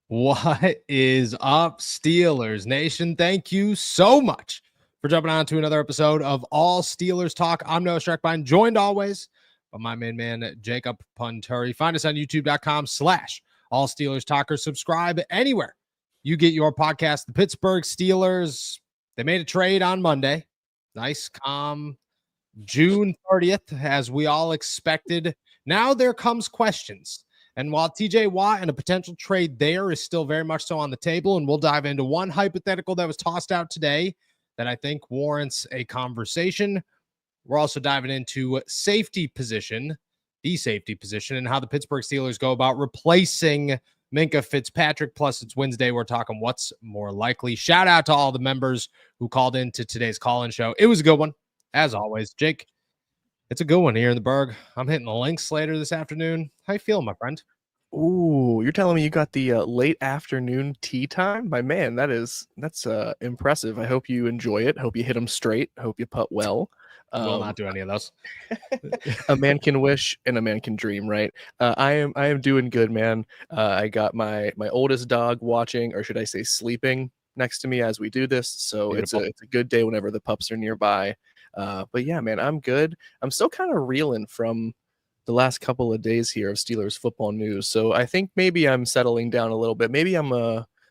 What is up, Steelers Nation? Thank you so much for jumping on to another episode of All Steelers Talk. I'm Noah Streckbein, joined always by my main man, Jacob Punturi. Find us on youtube.com/All Steelers Talkers. Subscribe anywhere you get your podcast. The Pittsburgh Steelers, they made a trade on Monday. Nice, calm June 30th, as we all expected. Now there comes questions. And while TJ Watt and a potential trade there is still very much so on the table, and we'll dive into one hypothetical that was tossed out today that I think warrants a conversation. We're also diving into the safety position, and how the Pittsburgh Steelers go about replacing Minkah Fitzpatrick. Plus, it's Wednesday. We're talking what's more likely. Shout out to all the members who called into today's call-in show. It was a good one, as always. Jake, it's a good one here in the Berg. I'm hitting the links later this afternoon. How you feeling, my friend? Ooh, you're telling me you got the late afternoon tea time? My man, that's impressive. I hope you enjoy it. Hope you hit them straight. Hope you putt well. Will not do any of those. A man can wish and a man can dream, right? I am doing good, man. I got my oldest dog watching, or should I say sleeping, next to me as we do this. So Beautiful. it's a good day whenever the pups are nearby. But yeah, man, I'm good. I'm still kind of reeling from the last couple of days here of Steelers football news. So I think maybe I'm settling down a little bit. Maybe I'm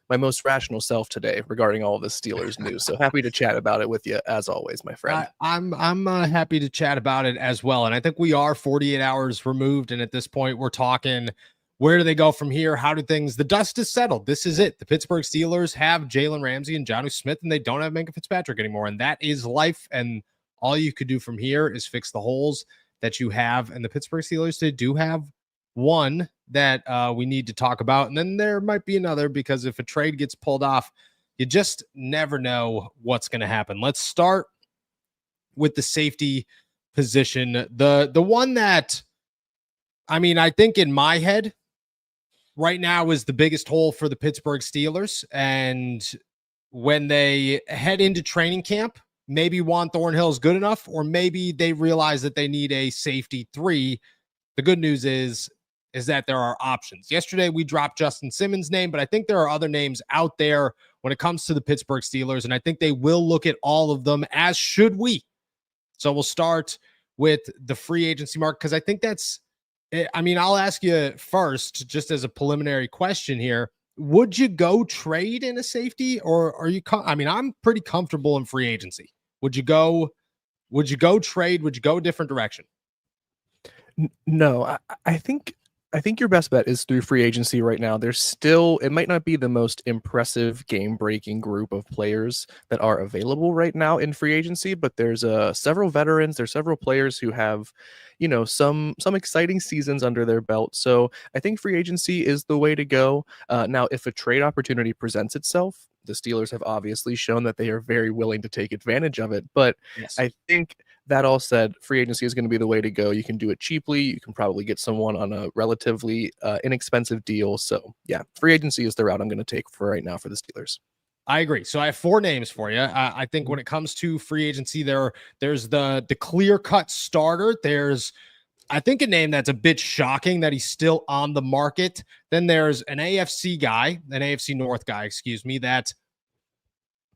my most rational self today regarding all this Steelers news. So happy to chat about it with you as always, my friend. I'm happy to chat about it as well. And I think we are 48 hours removed. And at this point, we're talking, where do they go from here? How do things, the dust is settled. This is it. The Pittsburgh Steelers have Jalen Ramsey and Jonnu Smith, and they don't have Minkah Fitzpatrick anymore. And that is life. And all you could do from here is fix the holes that you have. And the Pittsburgh Steelers, they do have one that we need to talk about. And then there might be another, because if a trade gets pulled off, you just never know what's going to happen. Let's start with the safety position. The one that, I mean, I think in my head right now is the biggest hole for the Pittsburgh Steelers. And when they head into training camp, maybe Juan Thornhill is good enough, or maybe they realize that they need a safety 3. The good news is that there are options. Yesterday, we dropped Justin Simmons' name, but I think there are other names out there when it comes to the Pittsburgh Steelers, and I think they will look at all of them, as should we. So we'll start with the free agency market, because I think that's, I mean, I'll ask you first, just as a preliminary question here. Would you go trade in a safety, or are you, I mean, I'm pretty comfortable in free agency. Would you go trade? Would you go a different direction? No, I think your best bet is through free agency right now. There's still, it might not be the most impressive game-breaking group of players that are available right now in free agency, but there's several veterans, there's several players who have, you know, some exciting seasons under their belt. So I think free agency is the way to go. Now, if a trade opportunity presents itself, the Steelers have obviously shown that they are very willing to take advantage of it. But yes, I think that all said, free agency is going to be the way to go. You can do it cheaply. You can probably get someone on a relatively inexpensive deal. So yeah, free agency is the route I'm going to take for right now for the Steelers. I agree. So I have 4 names for you. I think when it comes to free agency, there's the clear-cut starter. There's, I think, a name that's a bit shocking that he's still on the market. Then there's an AFC North guy, that,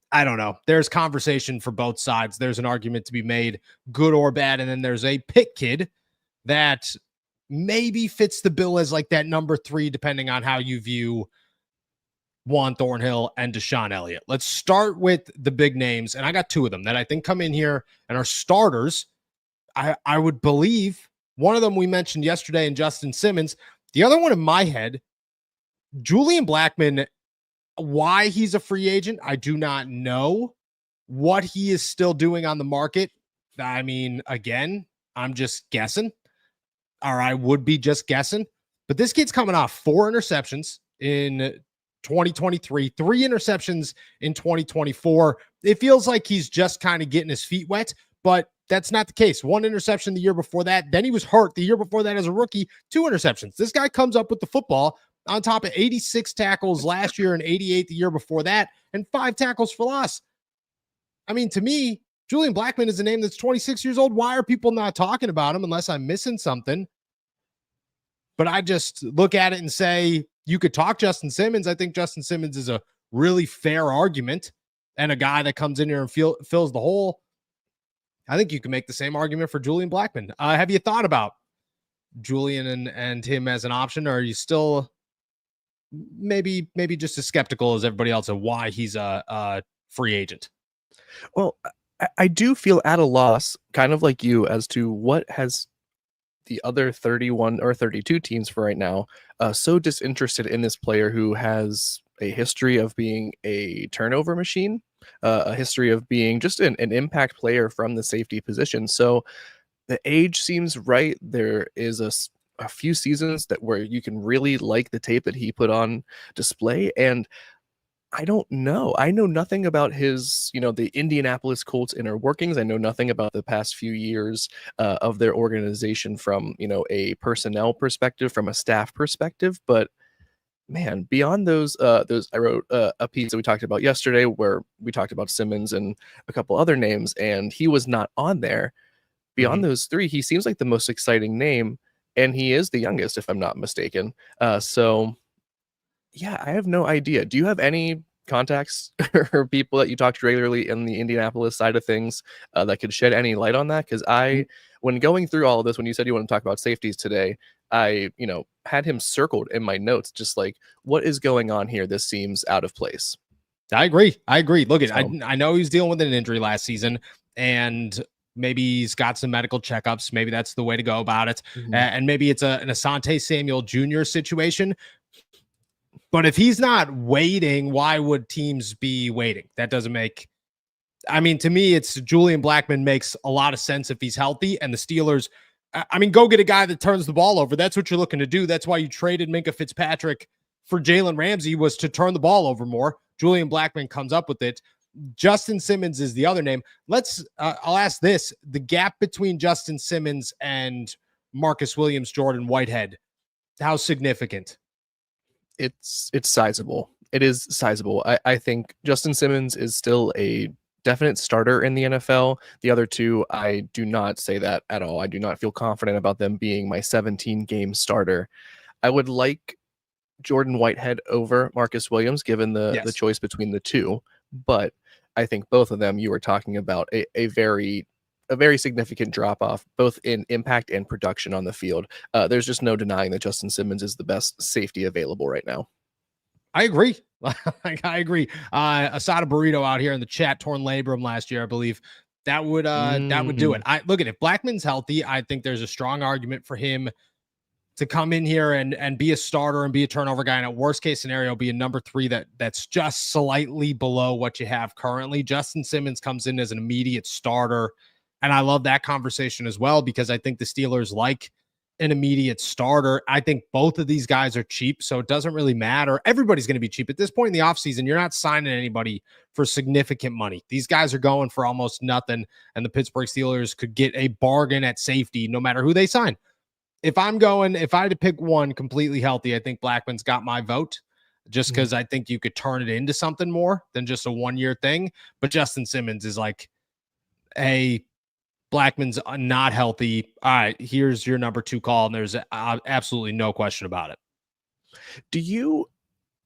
I don't know. There's conversation for both sides. There's an argument to be made, good or bad. And then there's a Pitt kid that maybe fits the bill as like that number 3, depending on how you view Juan Thornhill and Deshaun Elliott. Let's start with the big names. And I got 2 of them that I think come in here and are starters. I would believe one of them we mentioned yesterday in Justin Simmons. The other one in my head, Julian Blackmon. Why he's a free agent, I do not know. What he is still doing on the market, I mean, again, I'm just guessing, or I would be just guessing. But this kid's coming off 4 interceptions in 2023, 3 interceptions in 2024. It feels like he's just kind of getting his feet wet, but that's not the case. 1 interception the year before that. Then he was hurt the year before that as a rookie. 2 interceptions. This guy comes up with the football on top of 86 tackles last year and 88 the year before that, and 5 tackles for loss. I mean, to me, Julian Blackmon is a name that's 26 years old. Why are people not talking about him unless I'm missing something? But I just look at it and say, you could talk Justin Simmons. I think Justin Simmons is a really fair argument and a guy that comes in here and fills the hole. I think you can make the same argument for Julian Blackmon. Have you thought about Julian and him as an option, or are you still maybe just as skeptical as everybody else of why he's a free agent? Well, I do feel at a loss, kind of like you, as to what has the other 31 or 32 teams for right now so disinterested in this player who has a history of being a turnover machine, a history of being just an impact player from the safety position. So the age seems right. There is a few seasons that where you can really like the tape that he put on display. And I don't know. I know nothing about his, the Indianapolis Colts inner workings. I know nothing about the past few years of their organization from, a personnel perspective, from a staff perspective. But man, beyond those, I wrote a piece that we talked about yesterday where we talked about Simmons and a couple other names, and he was not on there. Beyond those three, he seems like the most exciting name, and he is the youngest, if I'm not mistaken. So yeah, I have no idea. Do you have any contacts or people that you talk to regularly in the Indianapolis side of things that could shed any light on that? Because when going through all of this, when you said you want to talk about safeties today, I, had him circled in my notes, just like, what is going on here? This seems out of place. I agree. Look, So, I know he's dealing with an injury last season, and maybe he's got some medical checkups. Maybe that's the way to go about it. And maybe it's an Asante Samuel Jr. situation. But if he's not waiting, why would teams be waiting? That doesn't make. I mean, to me, it's Julian Blackmon makes a lot of sense if he's healthy. And the Steelers, I mean, go get a guy that turns the ball over. That's what you're looking to do. That's why you traded Minkah Fitzpatrick for Jalen Ramsey, was to turn the ball over more. Julian Blackmon comes up with it. Justin Simmons is the other name. I'll ask this: the gap between Justin Simmons and Marcus Williams, Jordan Whitehead, how significant? it's sizable. It is sizable. I think Justin Simmons is still a definite starter in the NFL. The other two, I do not say that at all. I do not feel confident about them being my 17 game starter. I would like Jordan Whitehead over Marcus Williams, given the choice between the two. But I think both of them, you were talking about a very significant drop off, both in impact and production on the field. There's just no denying that Justin Simmons is the best safety available right now. I agree. I agree. Asada Burrito out here in the chat, torn labrum last year, I believe. That would do it. I look at if Blackmon's healthy, I think there's a strong argument for him to come in here and be a starter and be a turnover guy, and at worst case scenario be a number 3 that's just slightly below what you have currently. Justin Simmons comes in as an immediate starter, and I love that conversation as well, because I think the Steelers like an immediate starter. I think both of these guys are cheap, so it doesn't really matter. Everybody's going to be cheap at this point in the offseason. You're not signing anybody for significant money. These guys are going for almost nothing, and the Pittsburgh Steelers could get a bargain at safety no matter who they sign. If I had to pick one completely healthy, I think Blackmon's got my vote, just because I think you could turn it into something more than just a 1-year thing. But Justin Simmons is like, hey, Blackmon's not healthy. All right, here's your number 2 call, and there's absolutely no question about it. Do you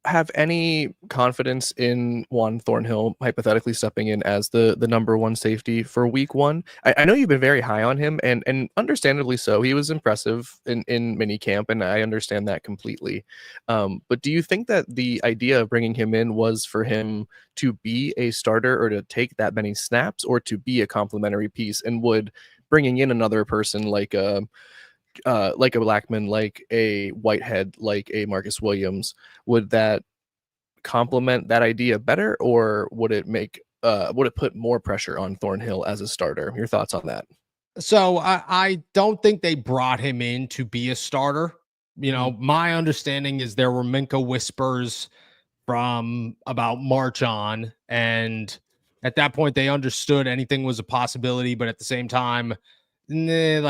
have any confidence in Juan Thornhill hypothetically stepping in as the number 1 safety for week 1? I know you've been very high on him, and understandably so. He was impressive in minicamp, and I understand that completely. But do you think that the idea of bringing him in was for him to be a starter or to take that many snaps, or to be a complementary piece? And would bringing in another person like a Blackmon, like a Whitehead, like a Marcus Williams, would that complement that idea better, or would it put more pressure on Thornhill as a starter? Your thoughts on that? So I don't think they brought him in to be a starter. My understanding is there were Minkah whispers from about March on, and at that point they understood anything was a possibility, but at the same time, they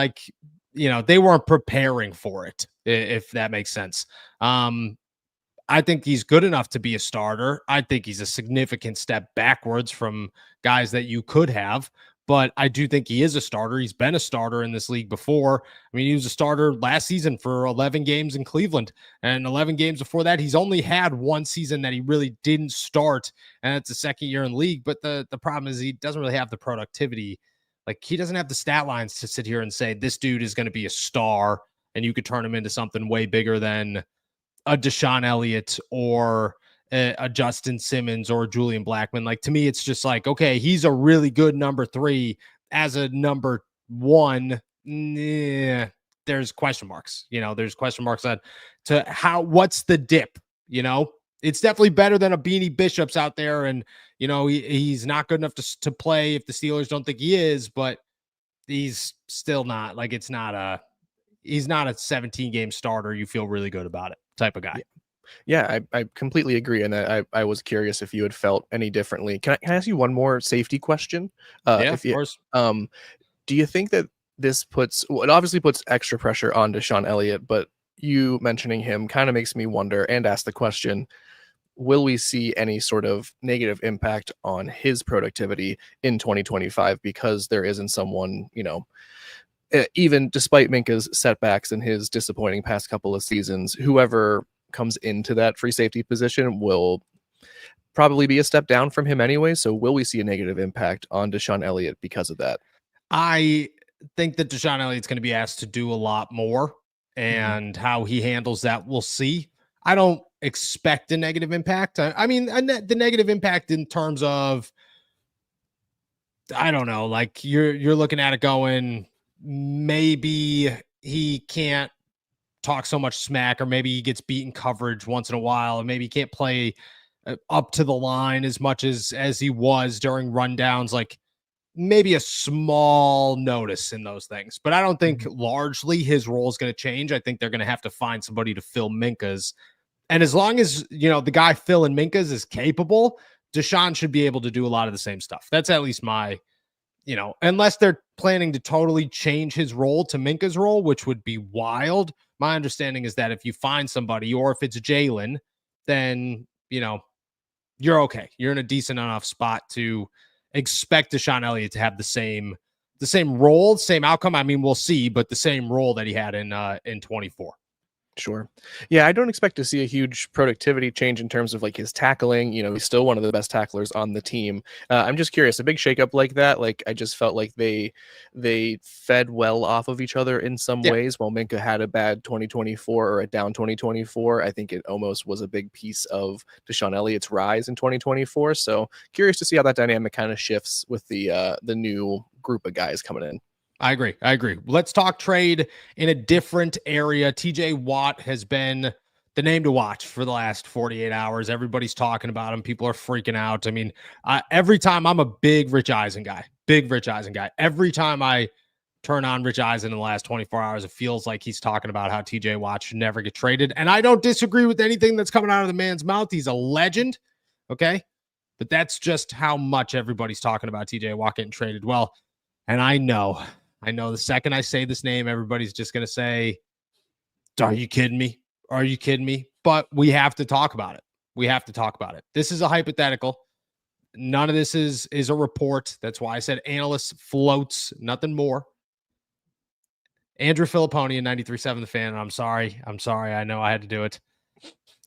weren't preparing for it, if that makes sense. I think he's good enough to be a starter. I think he's a significant step backwards from guys that you could have, but I do think he is a starter. He's been a starter in this league before. I mean, he was a starter last season for 11 games in Cleveland, and 11 games before that. He's only had one season that he really didn't start, and it's the second year in the league. But the problem is he doesn't really have the productivity. Like, he doesn't have the stat lines to sit here and say this dude is going to be a star, and you could turn him into something way bigger than a Deshaun Elliott or a Justin Simmons or Julian Blackman. Like, to me, it's just like, okay, he's a really good number 3. As a number 1, there's question marks. There's question marks on what's the dip. It's definitely better than a Beanie Bishop's out there, and he's not good enough to play if the Steelers don't think he is, but he's still not, like, he's not a 17-game starter you feel really good about it type of guy. Yeah, I completely agree, and I was curious if you had felt any differently. Can I ask you one more safety question? Yeah, If of course. Do you think that this it obviously puts extra pressure on Deshaun Elliott, but you mentioning him kind of makes me wonder and ask the question, will we see any sort of negative impact on his productivity in 2025 because there isn't someone, even despite Minka's setbacks and his disappointing past couple of seasons, whoever comes into that free safety position will probably be a step down from him anyway. So will we see a negative impact on Deshaun Elliott because of that? I think that Deshaun Elliott's going to be asked to do a lot more, and how he handles that, we'll see. I don't expect a negative impact. I mean, the negative impact in terms of, I don't know, like you're looking at it going, maybe he can't talk so much smack, or maybe he gets beaten coverage once in a while, and maybe he can't play up to the line as much as he was during rundowns. Like, maybe a small notice in those things, but I don't think largely his role is going to change. I think they're going to have to find somebody to fill Minka's. And as long as, the guy filling Minka's is capable, Deshaun should be able to do a lot of the same stuff. That's at least my, unless they're planning to totally change his role to Minka's role, which would be wild. My understanding is that if you find somebody, or if it's Jalen, then, you're okay. You're in a decent enough spot to expect Deshaun Elliott to have the same role, same outcome. I mean, we'll see, but the same role that he had in 24. Sure. Yeah, I don't expect to see a huge productivity change in terms of like his tackling. He's still one of the best tacklers on the team. I'm just curious, a big shakeup like that, like I just felt like they fed well off of each other in some ways. While Minka had a bad 2024 or a down 2024, I think it almost was a big piece of Deshaun Elliott's rise in 2024. So curious to see how that dynamic kind of shifts with the new group of guys coming in. I agree. Let's talk trade in a different area. TJ Watt has been the name to watch for the last 48 hours. Everybody's talking about him. People are freaking out. I mean, every time, I'm a big Rich Eisen guy. Every time I turn on Rich Eisen in the last 24 hours, it feels like he's talking about how TJ Watt should never get traded. And I don't disagree with anything that's coming out of the man's mouth. He's a legend. Okay. But that's just how much everybody's talking about TJ Watt getting traded. Well, and I know the second I say this name, everybody's just going to say, are you kidding me? Are you kidding me? But we have to talk about it. This is a hypothetical. None of this is a report. That's why I said analyst floats, nothing more. Andrew Filipponi in 93.7 The Fan, and I'm sorry. I know I had to do it.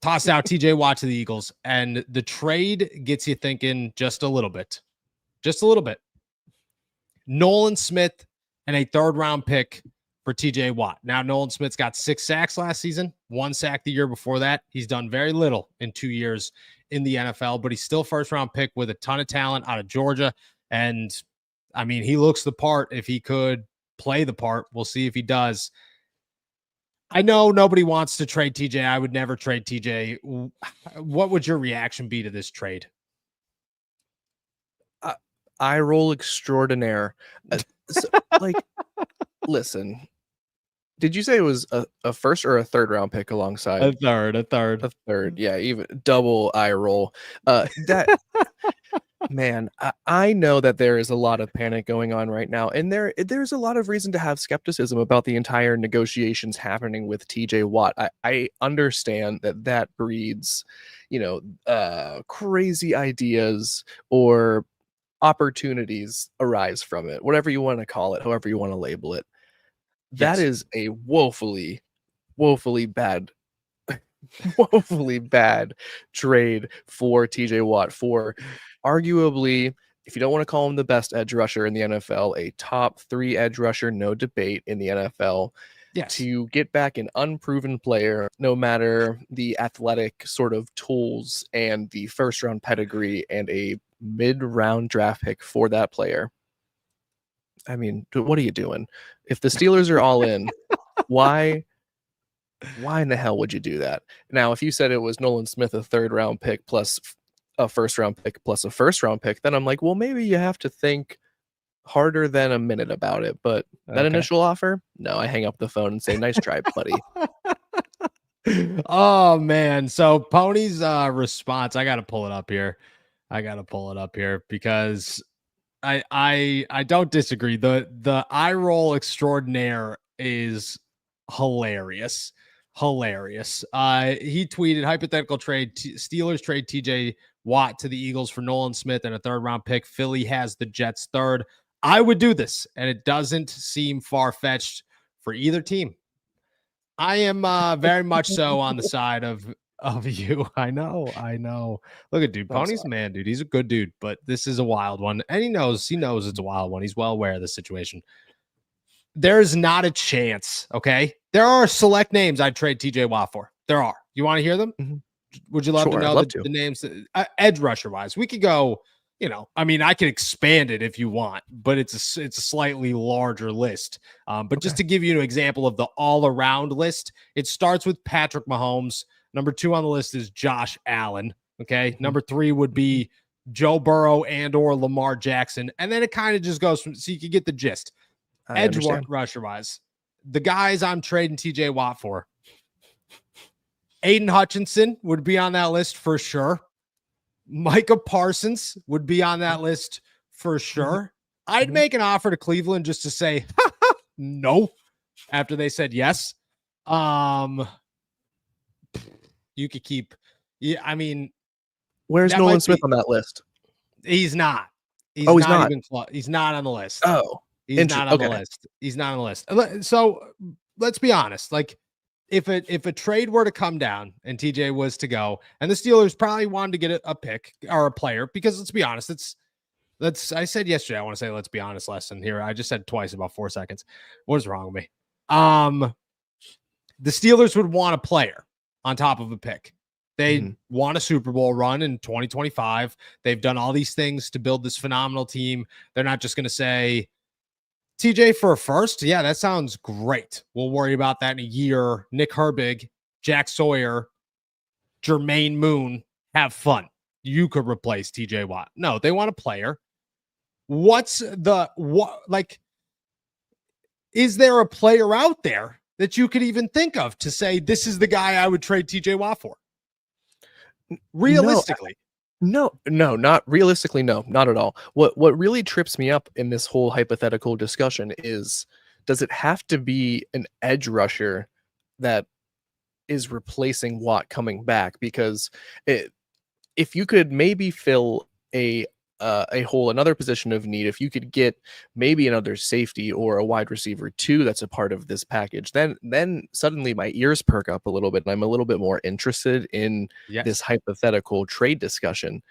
Tossed out TJ Watt to the Eagles, and the trade gets you thinking just a little bit. Nolan Smith and a third-round pick for TJ Watt. Now, Nolan Smith's got 6 sacks last season, 1 sack the year before that. He's done very little in 2 years in the NFL, but he's still first-round pick with a ton of talent out of Georgia. And, I mean, he looks the part if he could play the part. We'll see if he does. I know nobody wants to trade TJ. I would never trade TJ. What would your reaction be to this trade? Eye roll extraordinaire. So, like, listen, did you say it was a first or a third round pick alongside? A third. Yeah, even double eye roll. That man, I know that there is a lot of panic going on right now, and there's a lot of reason to have skepticism about the entire negotiations happening with TJ Watt. I understand that breeds, crazy ideas or opportunities arise from it, whatever you want to call it, however you want to label it. That Yes. is a woefully, woefully bad, woefully bad trade for TJ Watt, for arguably, if you don't want to call him the best edge rusher in the NFL, a top 3 edge rusher, no debate, in the NFL, Yes. to get back an unproven player, no matter the athletic sort of tools and the first round pedigree, and a mid-round draft pick for that player. I mean, what are you doing? If the Steelers are all in, why in the hell would you do that? Now, if you said it was Nolan Smith, a 3rd round pick plus a 1st round pick plus a 1st round pick, then I'm like, well, maybe you have to think harder than a minute about it. But that Okay. initial offer, no, I hang up the phone and say, nice try, buddy. Oh man. So Pony's response, I gotta pull it up here. Because I don't disagree. The eye roll extraordinaire is hilarious. Hilarious. He tweeted hypothetical trade, Steelers trade TJ Watt to the Eagles for Nolan Smith and a 3rd round pick. Philly has the Jets 3rd. I would do this, and it doesn't seem far-fetched for either team. I am very much so on the side of you. I know. Look at dude, I'm Pony's a sorry. man, dude. He's a good dude, but this is a wild one, and he knows it's a wild one. He's well aware of the situation. There is not a chance. Okay, there are select names I'd trade TJ Watt for. There are. You want to hear them? Mhm. Would you love to Sure, I'd know love the to. names? Edge rusher wise, we could go. I mean, I could expand it if you want, but it's a slightly larger list. But just Okay. to give you an example of the all around list, it starts with Patrick Mahomes. Number 2 on the list is Josh Allen. Okay. Mhm. Number 3 would be Joe Burrow and or Lamar Jackson. And then it kind of just goes from, so you can get the gist. I Edge understand. rusher wise, the guys I'm trading TJ Watt for, Aiden Hutchinson would be on that list for sure. Micah Parsons would be on that list for sure. I'd Mhm. make an offer to Cleveland just to say no after they said yes. You could keep. Yeah, I mean, Where's that Nolan might Smith be. on that list? He's not. He's Oh, he's not not. even. He's not on the list. Oh, He's not on the okay. list. He's not on the list. So let's be honest. Like, if a trade were to come down and TJ was to go, and the Steelers probably wanted to get a pick or a player, because let's be honest, I said yesterday, I want to say let's be honest lesson here. I just said twice about 4 seconds. What is wrong with me? The Steelers would want a player on top of a pick. They want a Super Bowl run in 2025. They've done all these things to build this phenomenal team. They're not just going to say, TJ for a first. Yeah, that sounds great. We'll worry about that in a year. Nick Herbig, Jack Sawyer, Jermaine Moon, have fun. You could replace TJ Watt. No, they want a player. Is there a player out there that you could even think of to say, this is the guy I would trade TJ Watt for? Realistically. No, not realistically. No, not at all. What really trips me up in this whole hypothetical discussion is, does it have to be an edge rusher that is replacing Watt coming back? Because if you could maybe fill a hole, another position of need, if you could get maybe another safety or a wide receiver too, that's a part of this package, then suddenly my ears perk up a little bit and I'm a little bit more interested in this Yes. hypothetical trade discussion.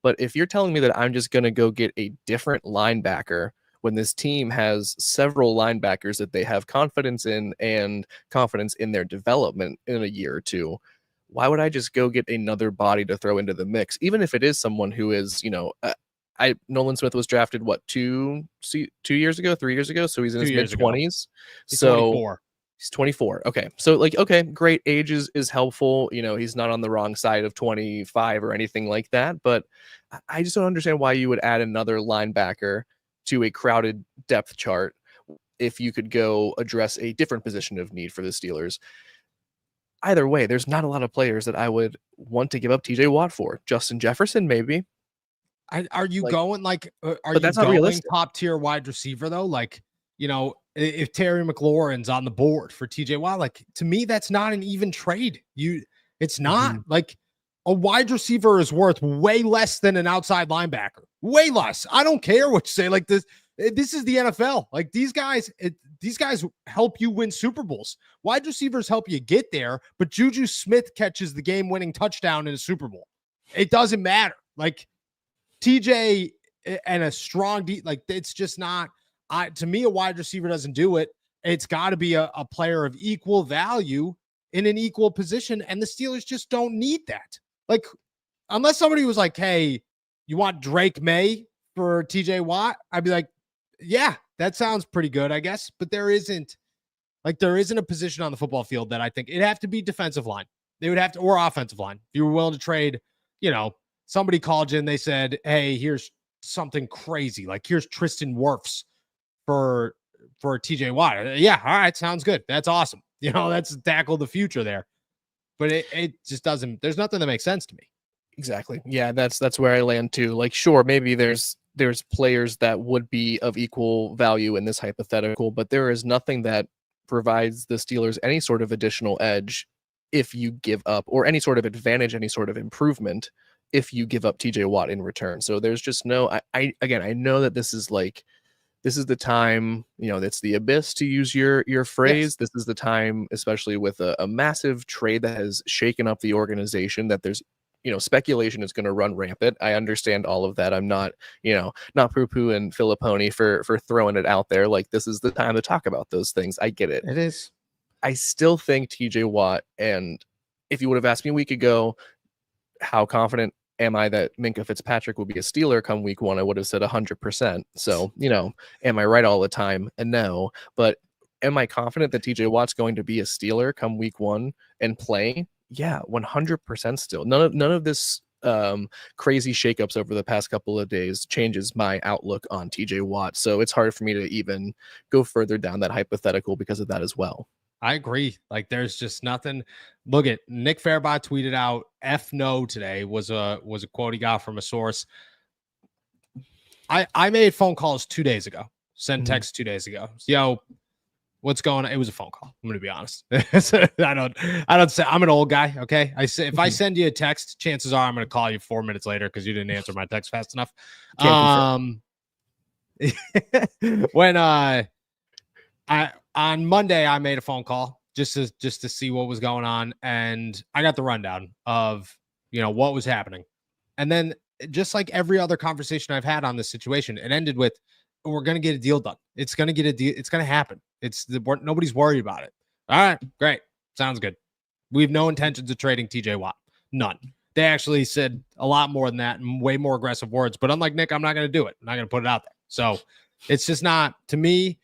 But if you're telling me that I'm just going to go get a different linebacker when this team has several linebackers that they have confidence in and confidence in their development in a year or two, why would I just go get another body to throw into the mix, even if it is someone who is, Nolan Smith was drafted 2 years ago, 3 years ago, so he's in 2 his mid years ago. 20s. He's So 24. he's 24. Okay, so okay, great. Age is helpful. He's not on the wrong side of 25 or anything like that. But I just don't understand why you would add another linebacker to a crowded depth chart if you could go address a different position of need for the Steelers. Either way, there's not a lot of players that I would want to give up TJ Watt for. Justin Jefferson, maybe. Are you going are But you that's not going realistic. top tier wide receiver though? If Terry McLaurin's on the board for TJ Watt, to me, that's not an even trade. It's not Mhm. a wide receiver is worth way less than an outside linebacker. Way less. I don't care what you say. Like this is the NFL. Like these guys help you win Super Bowls. Wide receivers help you get there, but Juju Smith catches the game-winning touchdown in a Super Bowl. It doesn't matter. Like TJ and a strong like it's just not. To me, a wide receiver doesn't do it. It's got to be a player of equal value in an equal position, and the Steelers just don't need that. Like, unless somebody was like, hey, you want Drake May for TJ Watt? I'd be like, yeah, that sounds pretty good, I guess. But there isn't a position on the football field that I think it'd have to be defensive line. They would have to, or offensive line. If you were willing to trade, somebody called you and they said, hey, here's something crazy. Like, here's Tristan Wirfs for TJ Watt. Yeah, all right, sounds good. That's awesome. That's tackle the future there. But it just doesn't, there's nothing that makes sense to me. Exactly. Yeah, that's where I land too. Like, sure, maybe there's players that would be of equal value in this hypothetical, but there is nothing that provides the Steelers any sort of additional edge if you give up, or any sort of advantage, any sort of improvement if you give up TJ Watt in return. So there's just no, I know that this is the time, that's the abyss, to use your phrase. Yes. This is the time, especially with a massive trade that has shaken up the organization, that there's, speculation is going to run rampant. I understand all of that. I'm not, not poo-poo and Filipponi for throwing it out there. Like, this is the time to talk about those things. I get it. It is. I still think TJ Watt, and if you would have asked me a week ago, how confident am I that Minkah Fitzpatrick will be a Steeler come week 1, I would have said 100%. So, am I right all the time? And no, but am I confident that TJ Watt's going to be a Steeler come week 1 and play? Yeah, 100% still. None of this crazy shakeups over the past couple of days changes my outlook on TJ Watt. So it's hard for me to even go further down that hypothetical because of that as well. I agree. Like, there's just nothing. Look at Nick Fairbot tweeted out F no today was a quote he got from a source. I made phone calls 2 days ago, sent texts 2 days ago. Yo, what's going on? It was a phone call. I'm going to be honest. I don't say, I'm an old guy. Okay. I say, if I send you a text, chances are I'm going to call you 4 minutes later because you didn't answer my text fast enough. When on Monday, I made a phone call just to see what was going on, and I got the rundown of what was happening. And then, just like every other conversation I've had on this situation, it ended with, we're going to get a deal done. It's going to get a deal. It's going to happen. Nobody's worried about it. All right, great. Sounds good. We have no intentions of trading TJ Watt. None. They actually said a lot more than that and way more aggressive words. But unlike Nick, I'm not going to do it. I'm not going to put it out there. So it's just not, to me,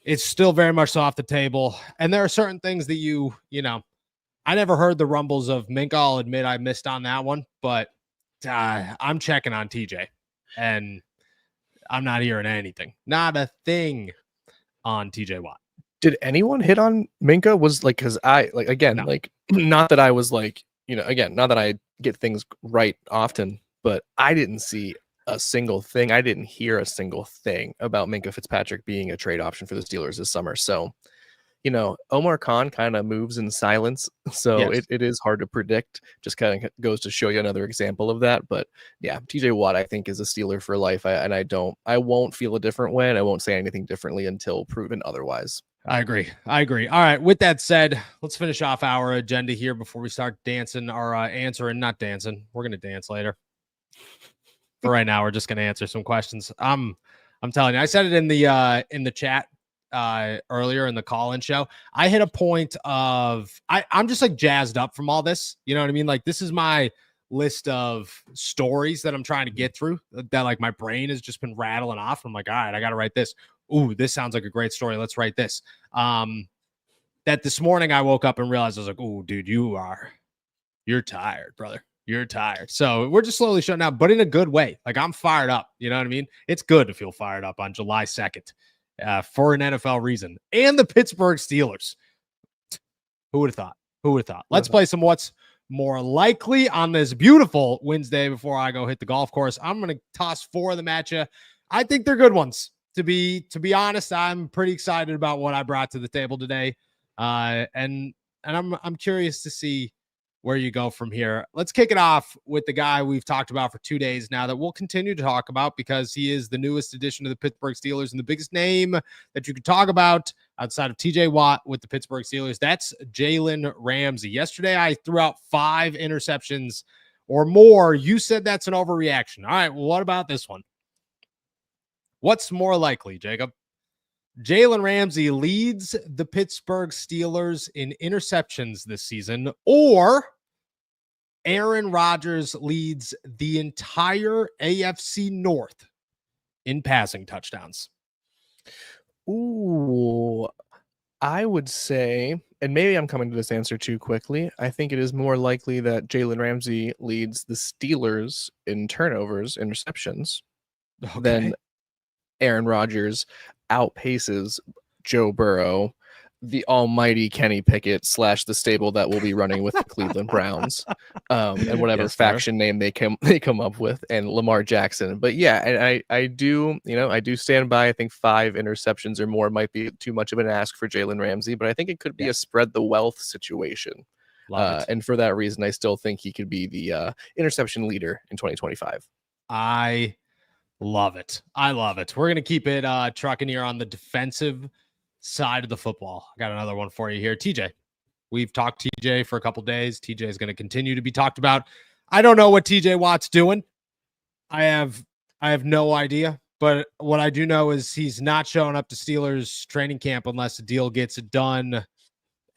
it's still very much off the table. And there are certain things that I never heard the rumbles of Minkah. I'll admit I missed on that one, but I'm checking on TJ, and I'm not hearing anything. Not a thing on TJ Watt. Did anyone hit on Minkah? Was like, because I like, again, no. Like, not that I was like, again, not that I get things right often, but I didn't see a single thing. I didn't hear a single thing about Minkah Fitzpatrick being a trade option for the Steelers this summer. So, Omar Khan kind of moves in silence. So yes. it is hard to predict. Just kind of goes to show you another example of that. But yeah, TJ Watt, I think, is a Steeler for life. I won't feel a different way, and I won't say anything differently until proven otherwise. I agree. All right. With that said, let's finish off our agenda here before we start dancing or answering. Not dancing. We're going to dance later. For right now, we're just going to answer some questions. I'm telling you, I said it in the chat earlier in the call-in show. I hit a point of I'm just like jazzed up from all this. You know what I mean? Like, this is my list of stories that I'm trying to get through, that like my brain has just been rattling off. I'm like, all right, I got to write this. Ooh, this sounds like a great story. Let's write this. That this morning I woke up and realized I was like, ooh, dude, you're tired, brother. You're tired. So we're just slowly shutting down, but in a good way. Like, I'm fired up. You know what I mean? It's good to feel fired up on July 2nd for an NFL reason. And the Pittsburgh Steelers. Who would have thought? Let's play some what's more likely on this beautiful Wednesday before I go hit the golf course. I'm going to toss 4 of them at you. I think they're good ones. To be honest, I'm pretty excited about what I brought to the table today. And I'm curious to see where you go from here. Let's kick it off with the guy we've talked about for 2 days now that we'll continue to talk about because he is the newest addition to the Pittsburgh Steelers and the biggest name that you could talk about outside of TJ Watt with the Pittsburgh Steelers. That's Jalen Ramsey. Yesterday, I threw out 5 interceptions or more. You said that's an overreaction. All right, well, what about this one? What's more likely, Jacob? Jalen Ramsey leads the Pittsburgh Steelers in interceptions this season, or Aaron Rodgers leads the entire AFC North in passing touchdowns. Ooh, I would say, and maybe I'm coming to this answer too quickly, I think it is more likely that Jalen Ramsey leads the Steelers in turnovers, interceptions, than Aaron Rodgers outpaces Joe Burrow, the almighty Kenny Pickett / the stable that will be running with the Cleveland Browns, and whatever faction name they come up with, and Lamar Jackson. But yeah, and I do stand by. I think 5 interceptions or more might be too much of an ask for Jalen Ramsey, but I think it could be a spread the wealth situation. And for that reason, I still think he could be the interception leader in 2025. I love it. I love it. We're going to keep it trucking here on the defensive side of the football. I got another one for you here. TJ. We've talked TJ for a couple days. TJ is going to continue to be talked about. I don't know what TJ Watt's doing. I have no idea. But what I do know is he's not showing up to Steelers training camp unless a deal gets done.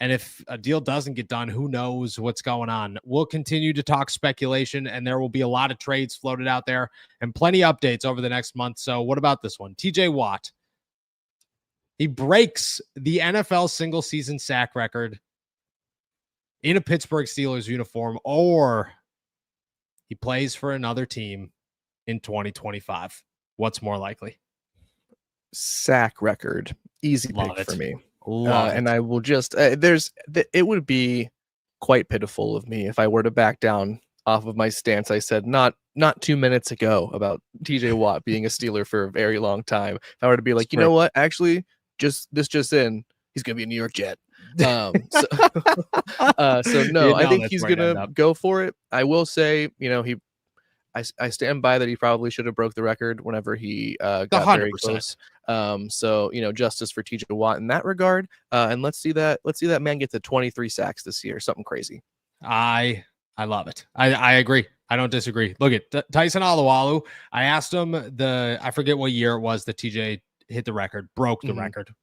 And if a deal doesn't get done, who knows what's going on? We'll continue to talk speculation, and there will be a lot of trades floated out there and plenty of updates over the next month. So what about this one? TJ Watt. He breaks the NFL single season sack record in a Pittsburgh Steelers uniform, or he plays for another team in 2025. What's more likely? Sack record. Easy Love pick it. for me. Love it. And I will just, it would be quite pitiful of me if I were to back down off of my stance I said not 2 minutes ago about TJ Watt being a Steeler for a very long time. If I were to be like, you know what, actually, just in, he's going to be a New York Jet. So no, I think he's going to go for it. I will say, I stand by that he probably should have broke the record whenever he got 100%. Very close. So justice for TJ Watt in that regard. And let's see that man get to 23 sacks this year, something crazy. I love it. I agree. I don't disagree. Look at Tyson Alualu. I asked him I forget what year it was that TJ hit the record, broke the record.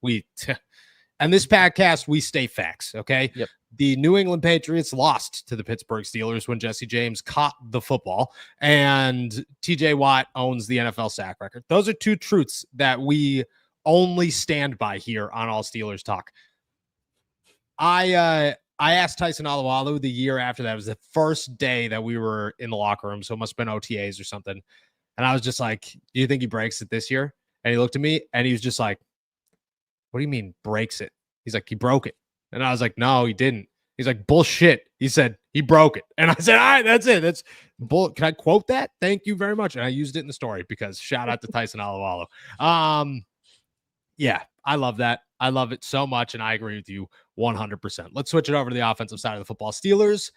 And this podcast, we stay facts. Okay. Yep. The New England Patriots lost to the Pittsburgh Steelers when Jesse James caught the football, and TJ Watt owns the NFL sack record. Those are 2 truths that we only stand by here on All Steelers Talk. I asked Tyson Alualu the year after that. It was the first day that we were in the locker room, so it must have been OTAs or something. And I was just like, do you think he breaks it this year? And he looked at me and he was just like, what do you mean breaks it? He's like, he broke it. And I was like, no, he didn't. He's like, bullshit. He said, he broke it. And I said, all right, that's it. That's bull. Can I quote that? Thank you very much. And I used it in the story because shout out to Tyson Alualu. Yeah, I love that. I love it so much. And I agree with you 100%. Let's switch it over to the offensive side of the football. Steelers,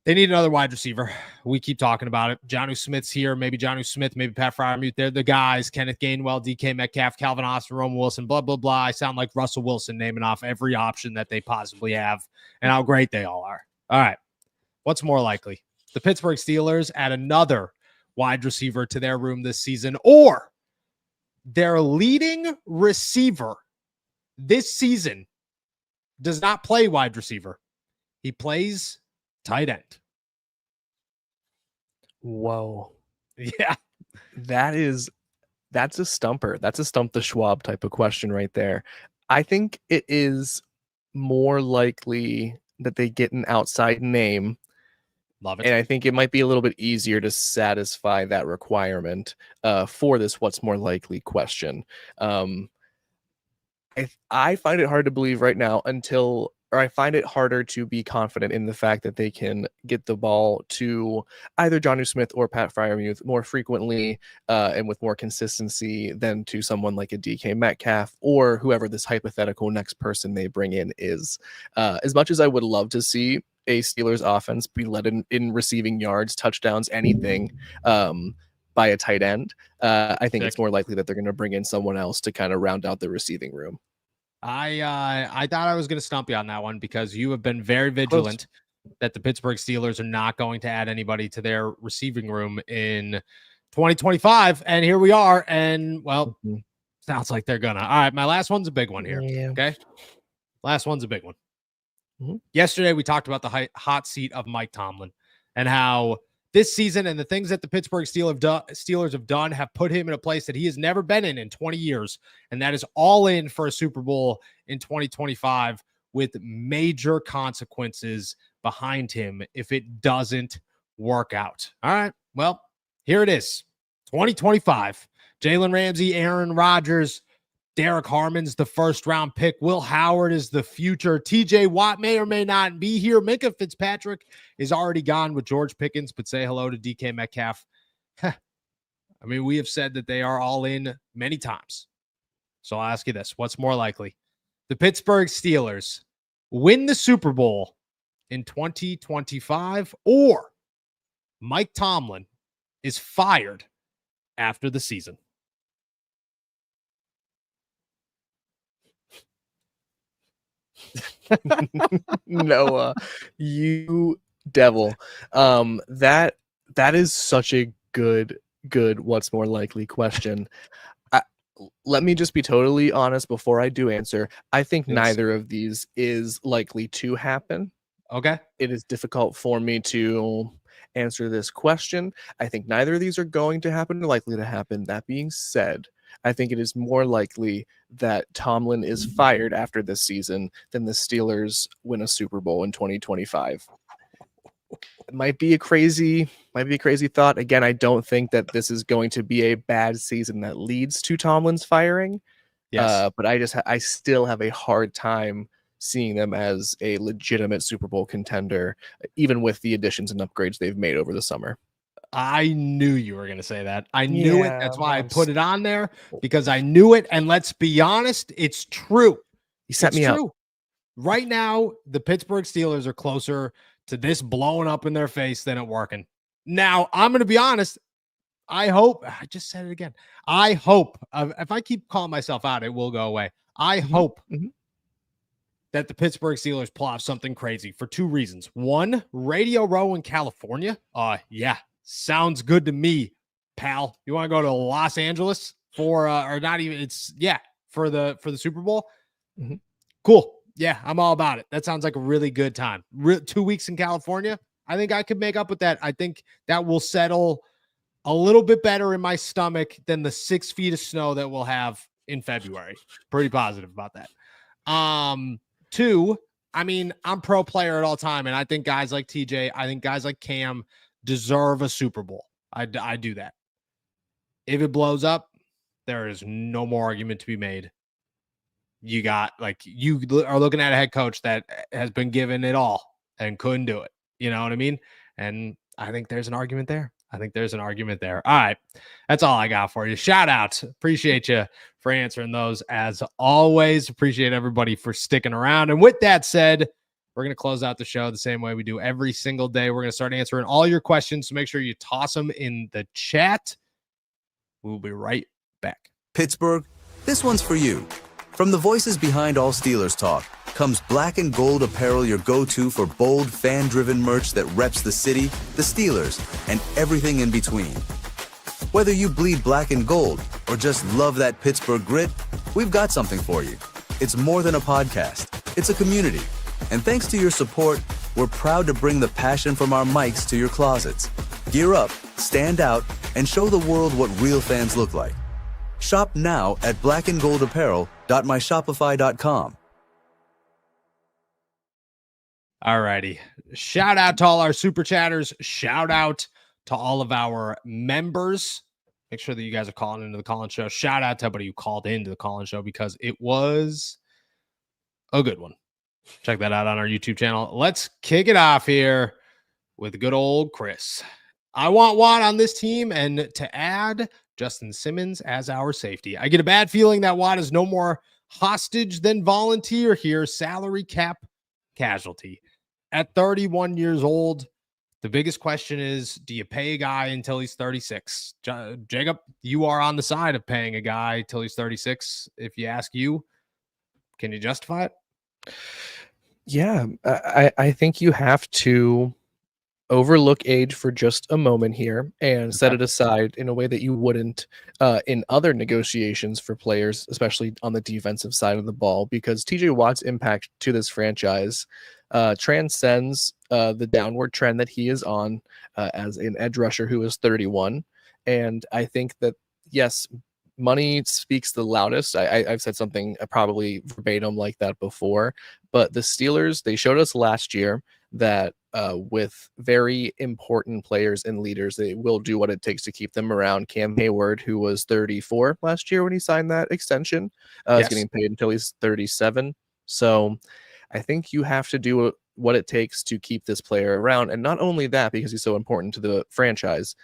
they need another wide receiver. We keep talking about it. Jonnu Smith's here. Maybe Jonnu Smith, maybe Pat Freiermuth. They're the guys. Kenneth Gainwell, DK Metcalf, Calvin Austin, Roman Wilson, blah, blah, blah. I sound like Russell Wilson naming off every option that they possibly have and how great they all are. All right. What's more likely? The Pittsburgh Steelers add another wide receiver to their room this season, or their leading receiver this season does not play wide receiver. He plays tight end. Whoa. Yeah. That's a stumper. That's a stump the Schwab type of question right there. I think it is more likely that they get an outside name. Love it. And I think it might be a little bit easier to satisfy that requirement for this what's more likely question. I find it hard to believe right now I find it harder to be confident in the fact that they can get the ball to either Jonnu Smith or Pat Freiermuth more frequently and with more consistency than to someone like a DK Metcalf or whoever this hypothetical next person they bring in is. As much as I would love to see a Steelers offense be led in receiving yards, touchdowns, anything by a tight end, I think it's more likely that they're going to bring in someone else to kind of round out the receiving room. I thought I was going to stump you on that one because you have been very vigilant that the Pittsburgh Steelers are not going to add anybody to their receiving room in 2025. And here we are. And, well, sounds like they're going to. All right, my last one's a big one here. Yeah. Okay? Last one's a big one. Yesterday, we talked about the hot seat of Mike Tomlin and how this season and the things that the Pittsburgh Steelers have done have put him in a place that he has never been in 20 years. And that is all in for a Super Bowl in 2025 with major consequences behind him if it doesn't work out. All right, well, here it is. 2025. Jalen Ramsey, Aaron Rodgers, Derek Harmon's the first-round pick. Will Howard is the future. TJ Watt may or may not be here. Minka Fitzpatrick is already gone with George Pickens, but say hello to DK Metcalf. I mean, we have said that they are all in many times. So I'll ask you this. What's more likely? The Pittsburgh Steelers win the Super Bowl in 2025, or Mike Tomlin is fired after the season? Noah, you devil. That is such a good what's more likely question. Let me just be totally honest before I do answer. I think neither of these is likely to happen. Okay. It is difficult for me to answer this question. I think neither of these are going to happen or likely to happen. That being said, I think it is more likely that Tomlin is fired after this season than the Steelers win a Super Bowl in 2025. It might be a crazy thought. Again, I don't think that this is going to be a bad season that leads to Tomlin's firing. Yes. But I still have a hard time seeing them as a legitimate Super Bowl contender, even with the additions and upgrades they've made over the summer. I knew you were going to say that. I knew it. That's why I put it on there, because I knew it. And let's be honest, it's true. You set me up. Right now, the Pittsburgh Steelers are closer to this blowing up in their face than it working. Now, I'm going to be honest. I just said it again. I hope, if I keep calling myself out, it will go away. I hope that the Pittsburgh Steelers pull off something crazy for two reasons. One, Radio Row in California. Yeah, sounds good to me, pal. You want to go to Los Angeles for, or not even, for the Super Bowl? Cool. Yeah, I'm all about it. That sounds like a really good time. 2 weeks in California. I think I could make up with that. I think that will settle a little bit better in my stomach than the 6 feet of snow that we'll have in February. Pretty positive about that. Two, I mean, I'm pro player at all time, and I think guys like TJ, I think guys like Cam deserve a Super Bowl. I do that. If it blows up, there is no more argument to be made. You are looking at a head coach that has been given it all and couldn't do it. You know what I mean? And I think there's an argument there. All right. That's all I got for you. Shout out. Appreciate you for answering those as always. Appreciate everybody for sticking around. And with that said, we're going to close out the show the same way we do every single day. We're going to start answering all your questions. So make sure you toss them in the chat. We'll be right back. Pittsburgh, this one's for you. From the voices behind all Steelers talk comes Black and Gold apparel, your go-to for bold, fan-driven merch that reps the city, the Steelers, and everything in between. Whether you bleed black and gold or just love that Pittsburgh grit, we've got something for you. It's more than a podcast. It's a community. And thanks to your support, we're proud to bring the passion from our mics to your closets. Gear up, stand out, and show the world what real fans look like. Shop now at blackandgoldapparel.myshopify.com. All righty. Shout out to all our super chatters. Shout out to all of our members. Make sure that you guys are calling into the call-in show. Shout out to everybody who called into the call-in show because it was a good one. Check that out on our YouTube channel. Let's kick it off here with good old Chris. I want Watt on this team and to add Justin Simmons as our safety. I get a bad feeling that Watt is no more hostage than volunteer here. Salary cap casualty. at 31 years old, the biggest question is, do you pay a guy until he's 36? Jacob, you are on the side of paying a guy till he's 36. If you ask you, can you justify it? Yeah, I think you have to overlook age for just a moment here and set Okay. it aside in a way that you wouldn't in other negotiations for players, especially on the defensive side of the ball, because TJ Watt's impact to this franchise transcends the downward trend that he is on as an edge rusher who is 31. And I think that, yes, money speaks the loudest. I've said something probably verbatim like that before, but the Steelers, they showed us last year that with very important players and leaders, they will do what it takes to keep them around. Cam Hayward, who was 34 last year when he signed that extension, is Yes. getting paid until he's 37. So I think you have to do what it takes to keep this player around. And not only that, because he's so important to the franchise,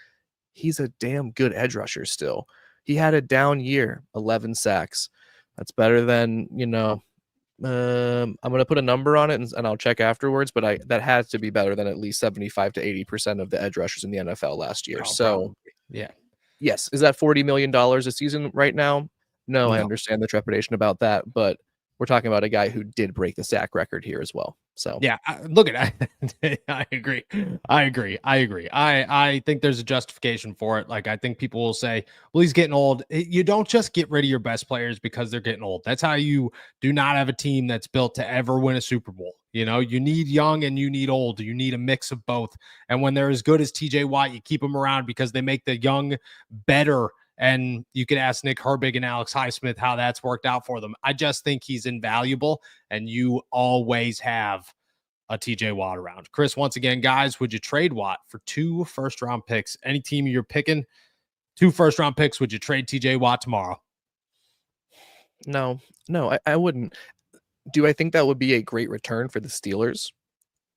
he's a damn good edge rusher still. He had a down year, 11 sacks. That's better than, I'm going to put a number on it and I'll check afterwards, but that has to be better than at least 75 to 80% of the edge rushers in the NFL last year. Oh, So, probably. Yeah. yes, is that $40 million a season right now? No, I No. understand the trepidation about that, but we're talking about a guy who did break the sack record here as well. So, Yeah, look at I agree. I think there's a justification for it. Like, I think people will say, well, he's getting old. You don't just get rid of your best players because they're getting old. That's how you do not have a team that's built to ever win a Super Bowl. You know, you need young and you need old. You need a mix of both. And when they're as good as TJ Watt, you keep them around because they make the young better. And you could ask Nick Herbig and Alex Highsmith how that's worked out for them. I just think he's invaluable, and you always have a TJ Watt around. Chris, once again, guys, would you trade Watt for 2 first-round picks? Any team you're picking, 2 first-round picks, would you trade TJ Watt tomorrow? no, I wouldn't. Do I think that would be a great return for the Steelers?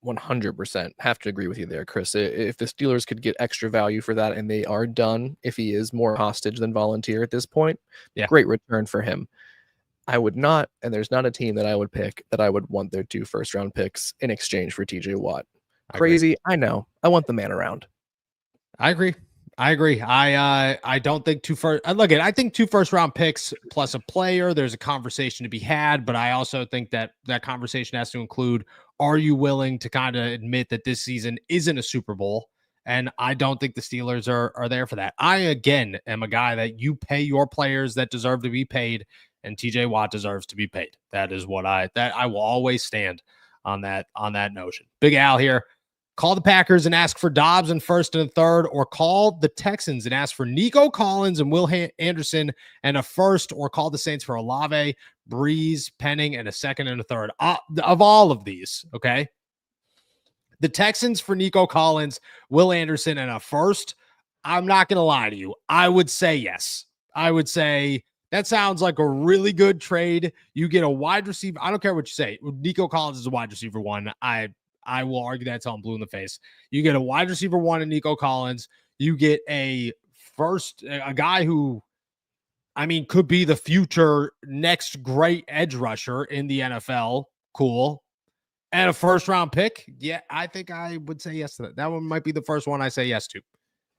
100% have to agree with you there, Chris. If the Steelers could get extra value for that, and they are done, if he is more hostage than volunteer at this point, Yeah. great return for him. I would not, and there's not a team that I would pick that I would want their 2 first-round picks in exchange for TJ Watt. Crazy, I know. I want the man around. I agree. I don't think I think 2 first-round picks plus a player, there's a conversation to be had, but I also think that conversation has to include, are you willing to kind of admit that this season isn't a Super Bowl? And I don't think the Steelers are there for that. I, again, am a guy that you pay your players that deserve to be paid, and TJ Watt deserves to be paid. That is what I will always stand on that notion. Big Al here. Call the Packers and ask for Dobbs in first and a third, or call the Texans and ask for Nico Collins and Will Anderson and a first, or call the Saints for Olave, Breeze, Penning, and a second and a third. Of all of these, okay? The Texans for Nico Collins, Will Anderson, and a first, I'm not going to lie to you. I would say yes. I would say that sounds like a really good trade. You get a wide receiver. I don't care what you say. Nico Collins is a wide receiver 1. I will argue that till I'm blue in the face. You get a wide receiver 1 in Nico Collins. You get a guy who, I mean, could be the future next great edge rusher in the NFL. Cool. And a first-round pick. Yeah, I think I would say yes to that. That one might be the first one I say yes to.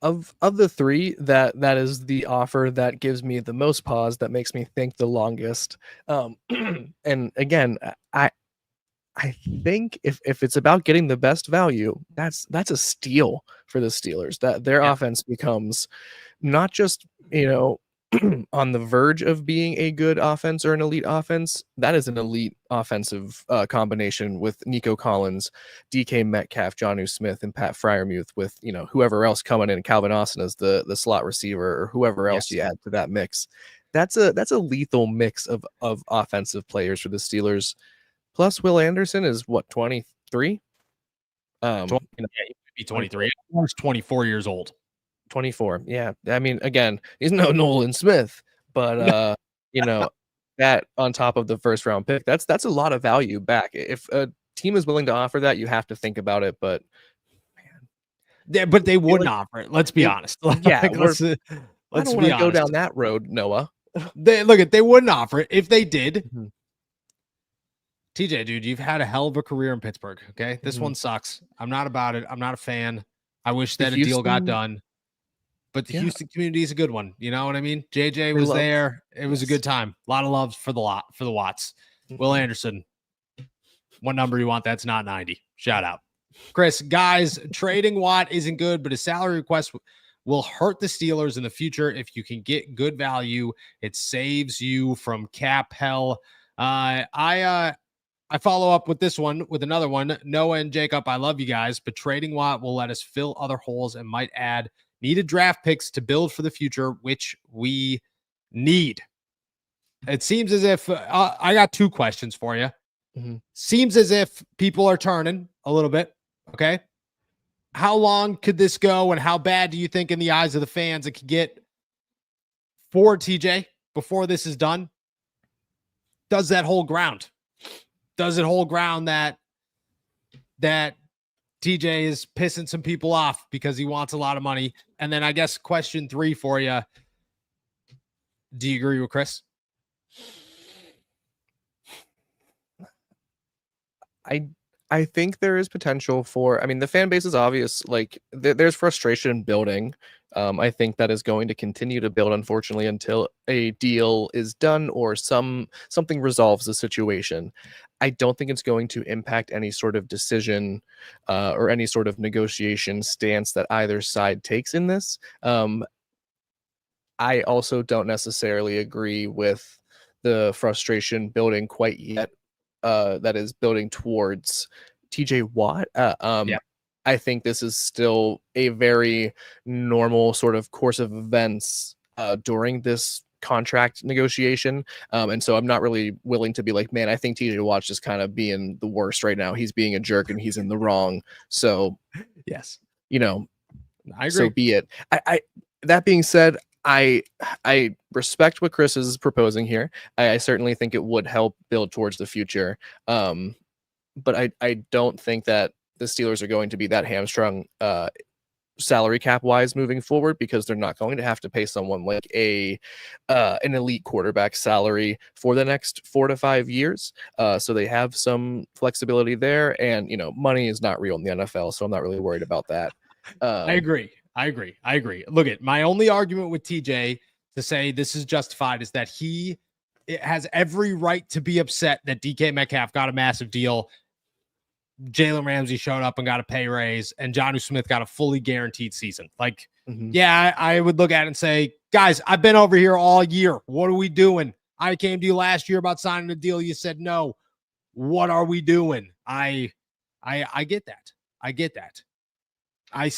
Of the 3, that is the offer that gives me the most pause, that makes me think the longest. And again, I think if it's about getting the best value, that's a steal for the Steelers. That their offense becomes not just, on the verge of being a good offense or an elite offense. That is an elite offensive combination with Nico Collins, DK Metcalf, Jonnu Smith, and Pat Freiermuth, with whoever else coming in, Calvin Austin as the slot receiver, or whoever else you add to that mix. That's a lethal mix of offensive players for the Steelers. Plus, Will Anderson is what, 23? Yeah, he might be 23. He's 24 years old. 24. Yeah. I mean, again, he's no Nolan Smith, but that on top of the first round pick, that's a lot of value back. If a team is willing to offer that, you have to think about it. But man, but they wouldn't offer it. Let's be honest. Yeah, let's I don't want to go down that road, Noah. They wouldn't offer it if they did. Mm-hmm. TJ, dude, you've had a hell of a career in Pittsburgh. Okay. This Mhm. one sucks. I'm not about it. I'm not a fan. I wish The that a deal got Houston, done, but the yeah, Houston community is a good one. You know what I mean? JJ they was love. there. It was a Yes. good time. A lot of love for the Watts. Will Mhm. Anderson, what number you want? That's not 90. Shout out. Chris, guys, trading Watt isn't good, but his salary request will hurt the Steelers in the future. If you can get good value, it saves you from cap hell. I follow up with this one with another one. Noah and Jacob, I love you guys, but trading Watt will let us fill other holes and might add needed draft picks to build for the future, which we need. It seems as if I got two questions for you. Mhm. Seems as if people are turning a little bit. Okay. How long could this go, and how bad do you think, in the eyes of the fans, it could get for TJ before this is done? Does that hold ground? Does it hold ground that TJ is pissing some people off because he wants a lot of money? And then I guess question 3 for you. Do you agree with Chris? I think there is potential for. I mean, the fan base is obvious. Like there's frustration building. I think that is going to continue to build, unfortunately, until a deal is done or something resolves the situation. I don't think it's going to impact any sort of decision or any sort of negotiation stance that either side takes in this. I also don't necessarily agree with the frustration building quite yet. That is building towards TJ Watt. Yeah. I think this is still a very normal sort of course of events during this contract negotiation. And so I'm not really willing to be like, man, I think TJ Watt's just kind of being the worst right now. He's being a jerk and he's in the wrong. So, Yes, you know, I agree. so be it. I that being said, I respect what Chris is proposing here. I certainly think it would help build towards the future. But I don't think that the Steelers are going to be that hamstrung salary cap wise moving forward, because they're not going to have to pay someone like an elite quarterback salary for the next 4 to 5 years. So they have some flexibility there, and money is not real in the NFL, so I'm not really worried about that. I agree. Look, at my only argument with TJ to say this is justified is that it has every right to be upset that DK Metcalf got a massive deal. Jalen Ramsey showed up and got a pay raise, and Jonnu Smith got a fully guaranteed season. Like, yeah, I would look at it and say, guys, I've been over here all year. What are we doing? I came to you last year about signing a deal. You said no. What are we doing? I get that. I get that. I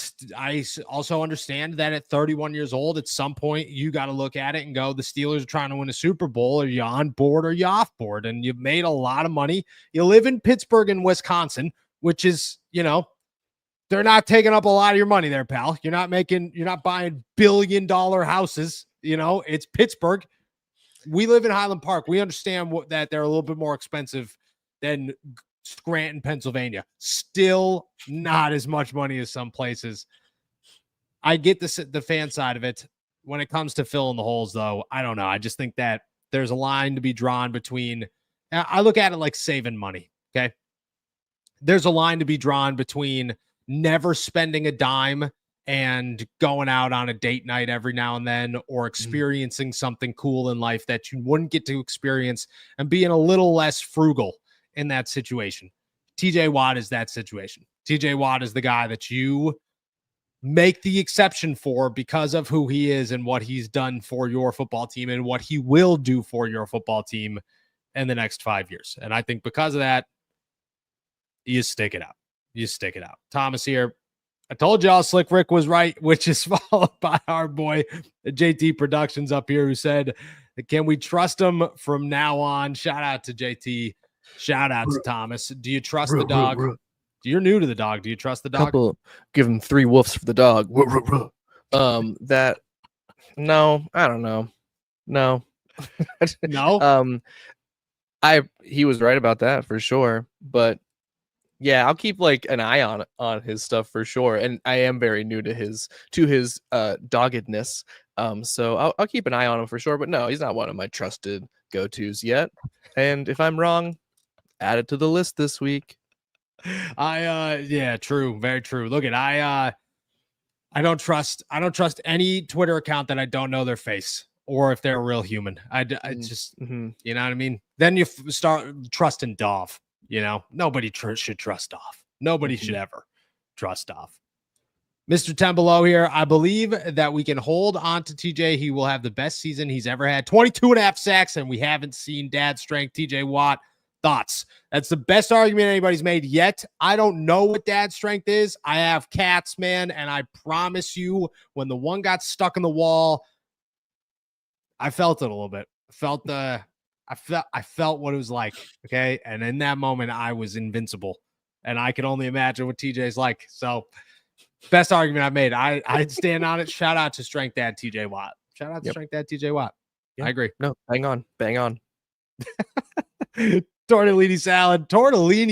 also understand that at 31 years old, at some point, you got to look at it and go, the Steelers are trying to win a Super Bowl. Are you on board or you off board? And you've made a lot of money. You live in Pittsburgh and Wisconsin, which is, they're not taking up a lot of your money there, pal. You're not buying billion-dollar houses. It's Pittsburgh. We live in Highland Park. We understand that they're a little bit more expensive than Scranton, Pennsylvania. Still not as much money as some places. I get the fan side of it. When it comes to filling the holes, though, I don't know. I just think that there's a line to be drawn between. I look at it like saving money. Okay. There's a line to be drawn between never spending a dime and going out on a date night every now and then, or experiencing something cool in life that you wouldn't get to experience, and being a little less frugal in that situation. TJ Watt is that situation. TJ Watt is the guy that you make the exception for because of who he is and what he's done for your football team and what he will do for your football team in the next 5 years. And I think because of that, you stick it out. Thomas here. I told y'all Slick Rick was right, which is followed by our boy JT Productions up here, who said, can we trust him from now on? Shout out to JT. Shout out to Thomas. Do you trust the dog? You're new to the dog. Do you trust the dog? Give him 3 woofs for the dog. No, I don't know. No. No. He was right about that for sure, but yeah, I'll keep an eye on his stuff for sure. And I am very new to his doggedness. So I'll keep an eye on him for sure. But no, he's not one of my trusted go-tos yet. And if I'm wrong, Add it to the list this week. Yeah, true, very true. Look at I don't trust any Twitter account that I don't know their face or if they're a real human. I just you know what I mean. Then you start trusting Dov. You know, nobody should trust Dov. Nobody should ever trust Dov. Mr. Tembelo here. I believe that we can hold on to TJ. He will have the best season he's ever had. 22.5 sacks, and we haven't seen dad strength. TJ Watt. Thoughts? That's the best argument anybody's made yet. I don't know what dad strength is. I have cats, man, and I promise you, when the one got stuck in the wall, I felt it a little bit. I felt what it was like. Okay. And in that moment, I was invincible. And I can only imagine what TJ's like. So best argument I've made. I'd stand on it. Shout out to Strength Dad TJ Watt. Shout out to Strength Dad TJ Watt. Yep. I agree. No, bang on. Bang on. Tortellini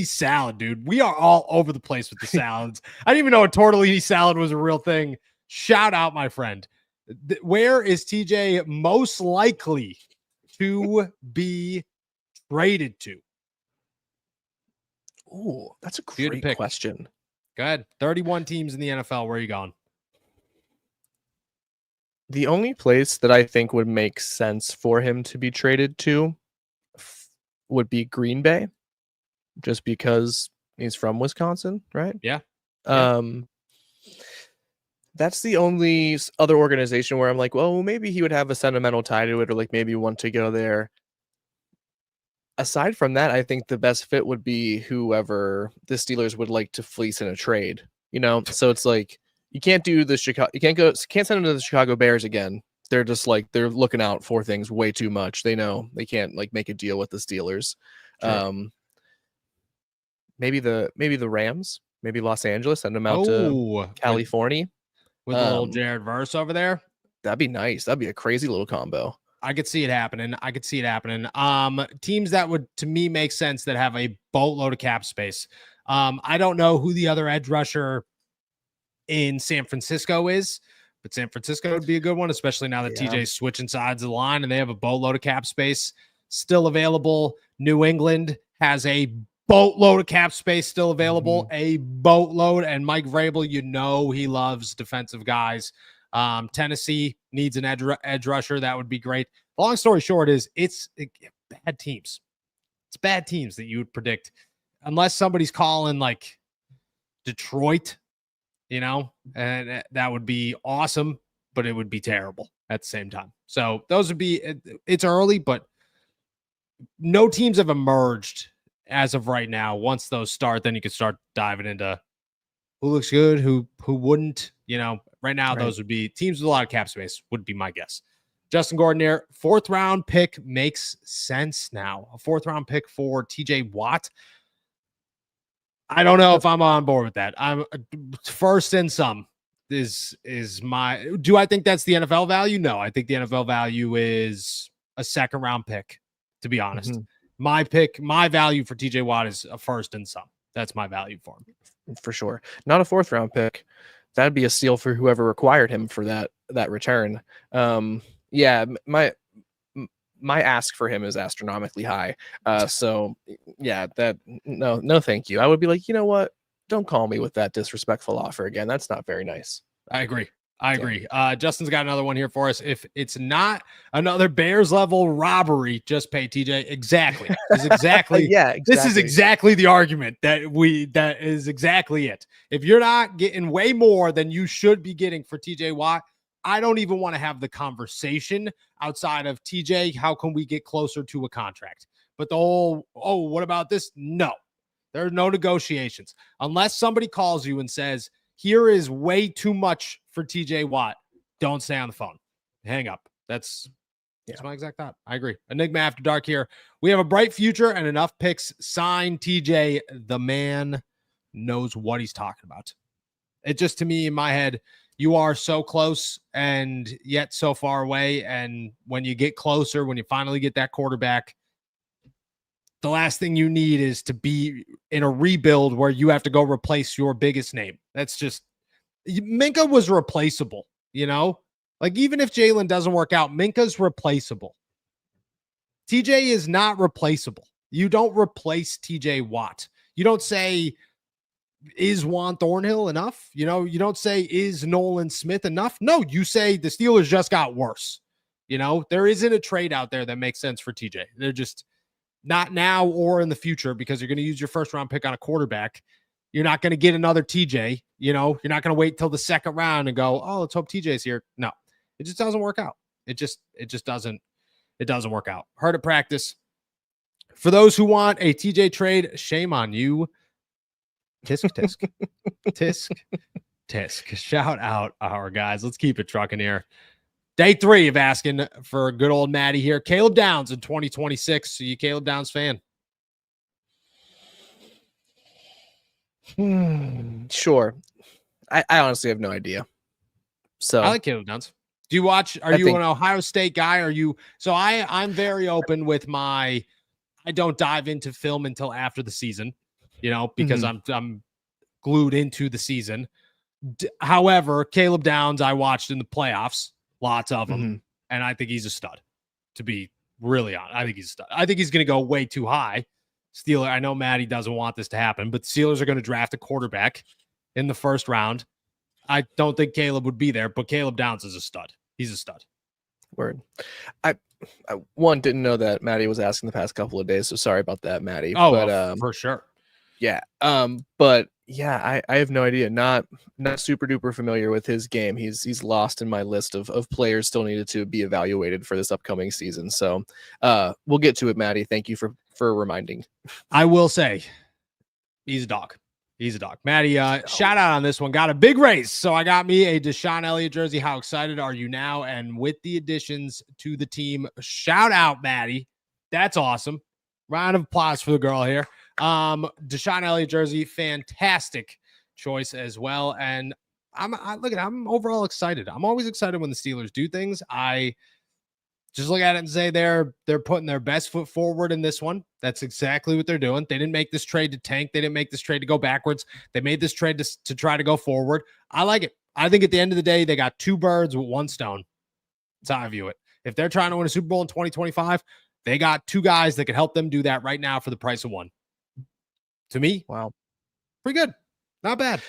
salad, dude. We are all over the place with the salads. I didn't even know a tortellini salad was a real thing. Shout out, my friend. Where is TJ most likely to be traded to? Oh, that's a great question. Go ahead. 31 teams in the NFL. Where are you going? The only place that I think would make sense for him to be traded to would be Green Bay, just because he's from Wisconsin, right? Yeah. That's the only other organization where I'm like, well, maybe he would have a sentimental tie to it, or like maybe want to go there. Aside from that, I think the best fit would be whoever the Steelers would like to fleece in a trade. You know, so it's like you can't do the can't send him to the Chicago Bears again. They're just like they're looking out for things way too much. They know they can't like make a deal with the Steelers. Sure. Maybe the Rams, maybe Los Angeles, send them out to California with a little Jared Verse over there. That'd be nice. That'd be a crazy little combo. I could see it happening. Teams that would, to me, make sense that have a boatload of cap space. I don't know who the other edge rusher in San Francisco is, but San Francisco would be a good one, especially now that TJ's switching sides of the line and they have a boatload of cap space still available. New England has a boatload of cap space still available, a boatload. And Mike Vrabel, you know, he loves defensive guys. Tennessee needs an edge rusher. That would be great. Long story short is it's bad teams. It's bad teams that you would predict unless somebody's calling like Detroit, you know, and that would be awesome, but it would be terrible at the same time. So those would be, it's early, but no teams have emerged as of right now. Once those start, then you can start diving into who looks good, who wouldn't, you know. Right now, those would be teams with a lot of cap space, would be my guess. Justin Gordon here, 4th round pick makes sense now. A 4th round pick for TJ Watt. I don't know if I'm on board with that. I'm first in some is my, do I think that's the NFL value? No, I think the NFL value is a 2nd round pick, to be honest. My value for TJ Watt is a first in some. That's my value for him. For sure. Not a 4th round pick. That'd be a steal for whoever required him for that return. Yeah, my ask for him is astronomically high. So yeah, no, thank you. I would be like, you know what? Don't call me with that disrespectful offer again. That's not very nice. I agree. Justin's got another one here for us. If it's not another Bears level robbery, just pay TJ. Exactly. Exactly. This is exactly the argument that is exactly it. If you're not getting way more than you should be getting for TJ Watt, I don't even want to have the conversation outside of TJ. How can we get closer to a contract? But the whole, what about this? No, there are no negotiations unless somebody calls you and says, here is way too much for TJ Watt. Don't stay on the phone. Hang up. That's my exact thought. I agree. Enigma After Dark here. We have a bright future and enough picks. Sign TJ. The man knows what he's talking about. It just, to me, in my head, you are so close and yet so far away. And when you get closer, when you finally get that quarterback, the last thing you need is to be in a rebuild where you have to go replace your biggest name. That's just, Minkah was replaceable, you know? Like, even if Jalen doesn't work out, Minkah's replaceable. TJ is not replaceable. You don't replace TJ Watt. You don't say, is Juan Thornhill enough? You don't say, is Nolan Smith enough? No, you say the Steelers just got worse. There isn't a trade out there that makes sense for TJ. They're just not now or in the future, because you're going to use your first round pick on a quarterback. You're not going to get another TJ. You're not going to wait till the second round and go, oh, let's hope TJ's here. No, it just doesn't work out. It just doesn't work out. Hard at practice. For those who want a TJ trade, shame on you. Tisk, tisk, tisk, tisk. Shout out our guys. Let's keep it trucking here. Day 3 of asking for good old Maddie here. Caleb Downs in 2026. Are you a Caleb Downs fan? Sure. I honestly have no idea. So I like Caleb Downs. Do you watch? Are you an Ohio State guy? Are you? So I'm very open with I don't dive into film until after the season, because I'm glued into the season. However, Caleb Downs, I watched in the playoffs, lots of them, and I think he's a stud. To be really honest, I think he's a stud. I think he's going to go way too high. Steeler, I know Maddie doesn't want this to happen, but the Steelers are going to draft a quarterback in the first round. I don't think Caleb would be there, but Caleb Downs is a stud. He's a stud. Word. I didn't know that Maddie was asking the past couple of days, so sorry about that, Maddie. Oh, but, for sure. Yeah. But yeah, I have no idea. Not super duper familiar with his game. He's lost in my list of players still needed to be evaluated for this upcoming season. So we'll get to it, Maddie. Thank you for reminding. I will say he's a dog. He's a dog. Maddie, shout out on this one. Got a big raise. So I got me a Deshaun Elliott jersey. How excited are you now? And with the additions to the team, shout out, Maddie. That's awesome. Round of applause for the girl here. Deshaun Elliott jersey, fantastic choice as well. And I'm overall excited. I'm always excited when the Steelers do things. I just look at it and say they're putting their best foot forward in this one. That's exactly what they're doing. They didn't make this trade to tank. They didn't make this trade to go backwards. They made this trade to try to go forward. I like it. I think at the end of the day, they got 2 birds with 1 stone. That's how I view it. If they're trying to win a Super Bowl in 2025, they got 2 guys that can help them do that right now for the price of 1. To me, wow, pretty good. Not bad.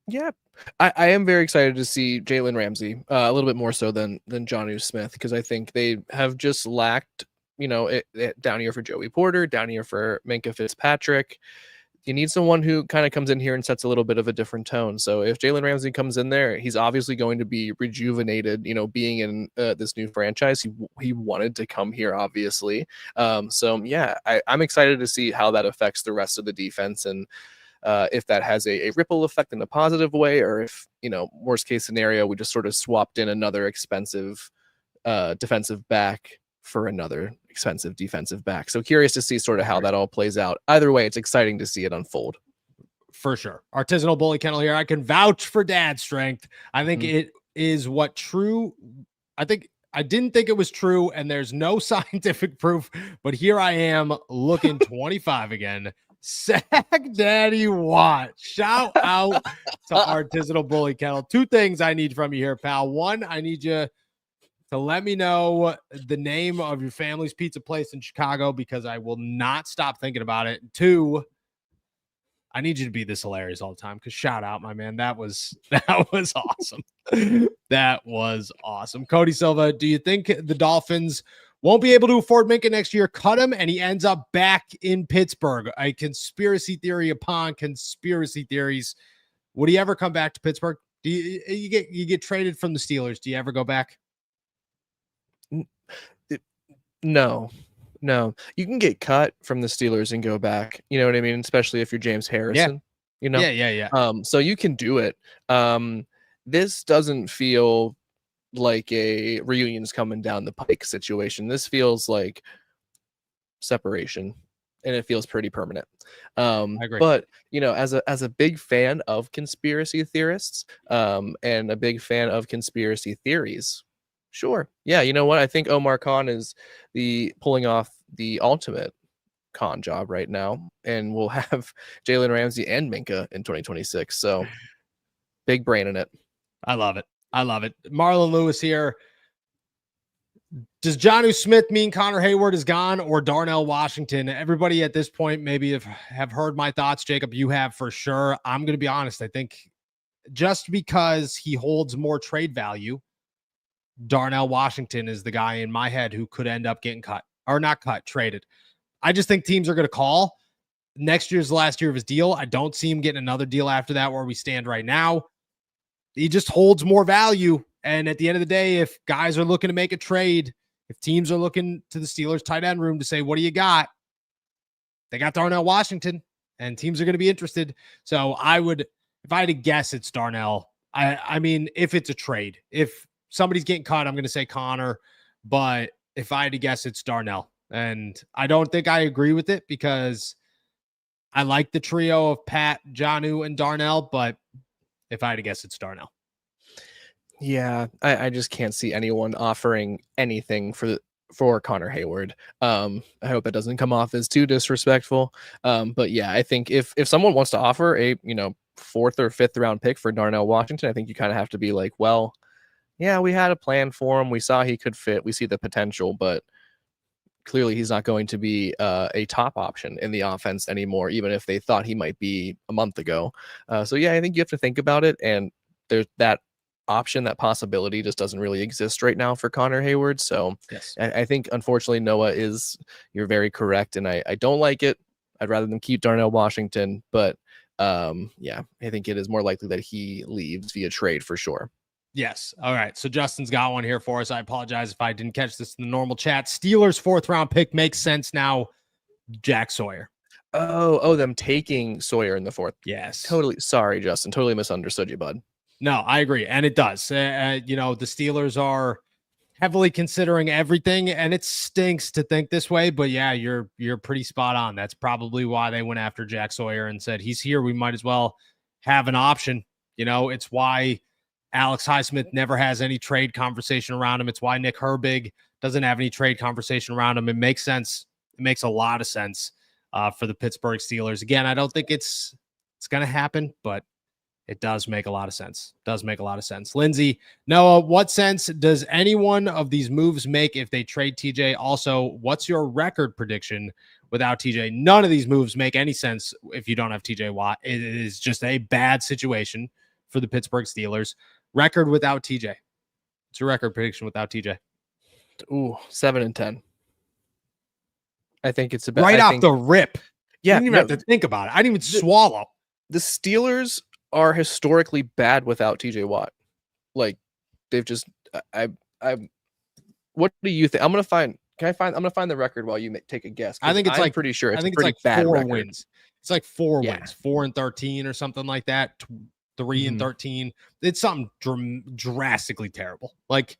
Yeah, I am very excited to see Jalen Ramsey a little bit more so than Jonnu Smith, because I think they have just lacked, down here for Joey Porter, down here for Minkah Fitzpatrick. You need someone who kind of comes in here and sets a little bit of a different tone. So if Jalen Ramsey comes in there, he's obviously going to be rejuvenated, being in this new franchise. He wanted to come here, obviously. So yeah, I'm excited to see how that affects the rest of the defense, and if that has a ripple effect in a positive way, or if, worst case scenario, we just sort of swapped in another expensive defensive back for another expensive defensive back. So curious to see sort of how that all plays out. Either way, it's exciting to see it unfold. For sure. Artisanal Bully Kennel here. I can vouch for dad strength. I think it is what true. I didn't think it was true, and there's no scientific proof, but here I am looking 25 again. Sack Daddy Watt. Shout out to Artisanal Bully Kennel. 2 things I need from you here, pal. 1, I need you to let me know the name of your family's pizza place in Chicago, because I will not stop thinking about it. 2, I need you to be this hilarious all the time, because shout out, my man. That was awesome. That was awesome. Cody Silva, do you think the Dolphins won't be able to afford Minkah next year? Cut him and he ends up back in Pittsburgh. A conspiracy theory upon conspiracy theories. Would he ever come back to Pittsburgh? Do you get traded from the Steelers? Do you ever go back? No. You can get cut from the Steelers and go back. You know what I mean? Especially if you're James Harrison. Yeah. Yeah. So you can do it. This doesn't feel like a reunions coming down the pike situation. This feels like separation, and it feels pretty permanent. I agree. But as a big fan of conspiracy theorists, and a big fan of conspiracy theories, sure, yeah, you know what? I think Omar Khan is pulling off the ultimate con job right now, and we'll have Jalen Ramsey and Minkah in 2026. So big brain in it. I love it. Marlon Lewis here. Does Jonnu Smith mean Connor Hayward is gone or Darnell Washington? Everybody at this point maybe have heard my thoughts. Jacob, you have for sure. I'm going to be honest. I think just because he holds more trade value, Darnell Washington is the guy in my head who could end up getting cut or not cut, traded. I just think teams are going to call. Next year's the last year of his deal. I don't see him getting another deal after that where we stand right now. He just holds more value. And at the end of the day, if guys are looking to make a trade, if teams are looking to the Steelers tight end room to say, what do you got? They got Darnell Washington and teams are going to be interested. So I would, if I had to guess, it's Darnell. I mean, if it's a trade, if somebody's getting cut, I'm going to say Connor, but if I had to guess, it's Darnell. And I don't think I agree with it because I like the trio of Pat, Jonnu, and Darnell, but if I had to guess, it's Darnell. Yeah, I just can't see anyone offering anything for Connor Hayward. I hope that doesn't come off as too disrespectful. But yeah, I think if someone wants to offer a 4th or 5th round pick for Darnell Washington, I think you kind of have to be like, well, yeah, we had a plan for him. We saw he could fit. We see the potential, but clearly he's not going to be a top option in the offense anymore, even if they thought he might be a month ago. So yeah, I think you have to think about it. And there's that option, that possibility just doesn't really exist right now for Connor Hayward. So yes, I think unfortunately, Noah, you're very correct. And I don't like it. I'd rather them keep Darnell Washington, but yeah, I think it is more likely that he leaves via trade for sure. Yes. All right. So Justin's got one here for us. I apologize if I didn't catch this in the normal chat. Steelers 4th round pick makes sense now. Jack Sawyer. Oh, them taking Sawyer in the 4th. Yes. Totally. Sorry, Justin. Totally misunderstood you, bud. No, I agree. And it does. The Steelers are heavily considering everything, and it stinks to think this way, but yeah, you're pretty spot on. That's probably why they went after Jack Sawyer and said, he's here. We might as well have an option. It's why Alex Highsmith never has any trade conversation around him. It's why Nick Herbig doesn't have any trade conversation around him. It makes sense. It makes a lot of sense for the Pittsburgh Steelers. Again, I don't think it's going to happen, but it does make a lot of sense. Does make a lot of sense. Lindsay, Noah, what sense does any one of these moves make if they trade TJ? Also, what's your record prediction without TJ? None of these moves make any sense if you don't have TJ Watt. It is just a bad situation for the Pittsburgh Steelers. Record without TJ. What's your record prediction without TJ? Ooh, 7-10. I think it's about right off the rip. Yeah, I didn't even have to think about it. I didn't even swallow. The Steelers are historically bad without TJ Watt. Like they've just what do you think? I'm gonna find the record while you take a guess. I think I'm pretty sure it's I think a pretty it's like bad 4 record. wins. It's like 4 wins, 4-13 or something like that. 3-13. It's something drastically terrible. Like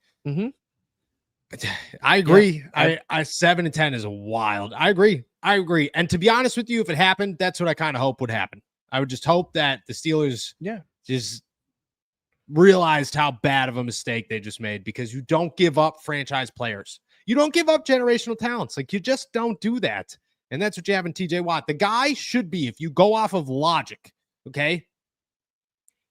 I agree. Yeah, I 7-10 is wild. I agree. And to be honest with you, if it happened, that's what I kind of hope would happen. I would just hope that the Steelers just realized how bad of a mistake they just made, because you don't give up franchise players. You don't give up generational talents. Like, you just don't do that. And that's what you have in TJ Watt. The guy should be, if you go off of logic, okay,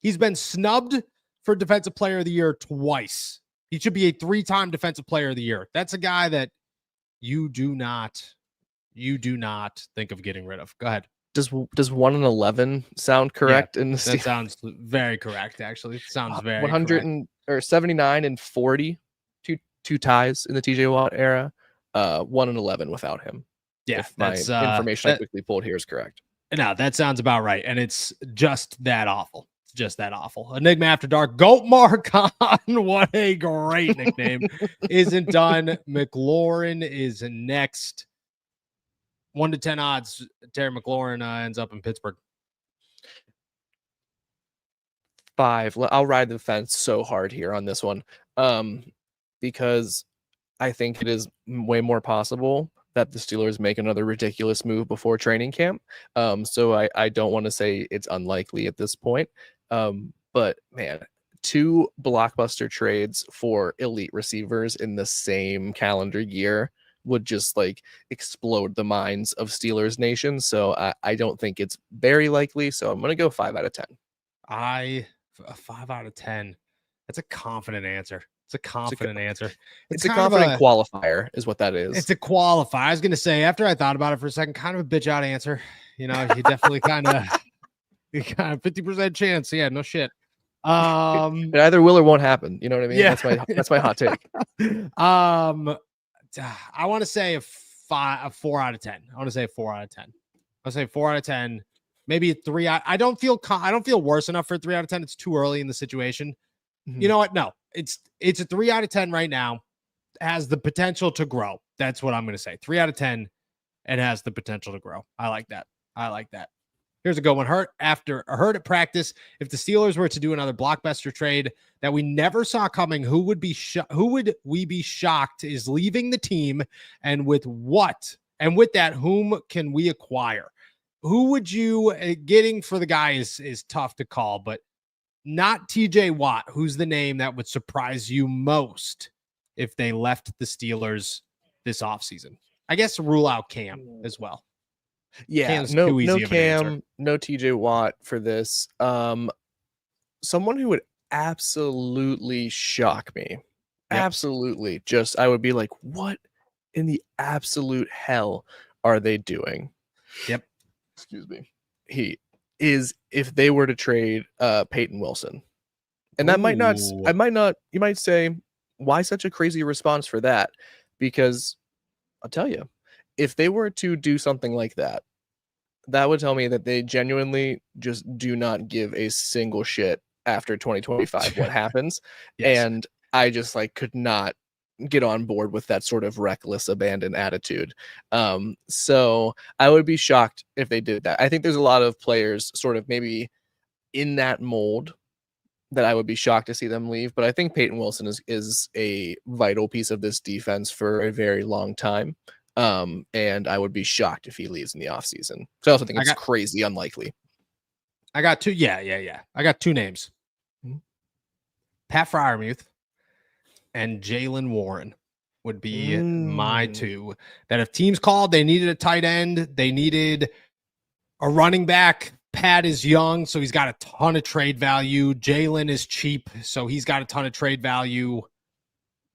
he's been snubbed for Defensive Player of the Year twice. He should be a 3-time Defensive Player of the Year. That's a guy that you do not think of getting rid of. Go ahead. Does 1-11 sound correct? Yeah, in the that sounds very correct. Actually, it sounds very 79-40, two ties in the TJ Watt era. 1-11 without him. Yeah, if my information I quickly pulled here is correct. No, that sounds about right, and it's just that awful. It's just that awful. Enigma After Dark. Goat Marcon. What a great nickname. Isn't done. McLaurin is next. 1-10 odds, Terry McLaurin ends up in Pittsburgh. 5. I'll ride the fence so hard here on this one, because I think it is way more possible that the Steelers make another ridiculous move before training camp. So I don't want to say it's unlikely at this point. But man, 2 blockbuster trades for elite receivers in the same calendar year would just like explode the minds of Steelers Nation. So I don't think it's very likely. So I'm going to go 5 out of 10. A 5 out of 10. That's a confident answer. It's a confident answer. It's a kind of confident qualifier, is what that is. It's a qualifier. I was gonna say after I thought about it for a second, kind of a bitch out answer. You definitely kind of 50% chance. Yeah, no shit. It either will or won't happen. You know what I mean? Yeah. That's my hot take. I want to say a 4 out of 10. I want to say a 4 out of 10. I'll say 4 out of 10. Maybe a 3 out. I don't feel worse enough for a 3 out of 10. It's too early in the situation. Mhm. You know what? No, it's a 3 out of 10 right now. Has the potential to grow. That's what I'm going to say. 3 out of 10. It has the potential to grow. I like that. Here's a good one. Heard at practice, if the Steelers were to do another blockbuster trade that we never saw coming, who would we be shocked is leaving the team, and with what? And with that, whom can we acquire? Who would you getting for the guy is tough to call, but not TJ Watt. Who's the name that would surprise you most if they left the Steelers this offseason? I guess rule out Cam as well. Yeah, Cam's no Cam, no TJ Watt for this. Someone who would absolutely shock me. Yep. Absolutely. Just I would be like, what in the absolute hell are they doing? Yep. Excuse me. He is if they were to trade Peyton Wilson. And that might not you might say, why such a crazy response for that? Because I'll tell you, if they were to do something like that, that would tell me that they genuinely just do not give a single shit after 2025 what happens. Yes. And I just could not get on board with that sort of reckless abandon attitude. So I would be shocked if they did that. I think there's a lot of players sort of maybe in that mold that I would be shocked to see them leave. But I think Peyton Wilson is a vital piece of this defense for a very long time. And I would be shocked if he leaves in the offseason. So I also think it's crazy unlikely. I got two. Yeah. I got two names. Mm-hmm. Pat Freiermuth and Jaylen Warren would be my two. That if teams called, they needed a tight end, they needed a running back. Pat is young, so he's got a ton of trade value. Jaylen is cheap, so he's got a ton of trade value.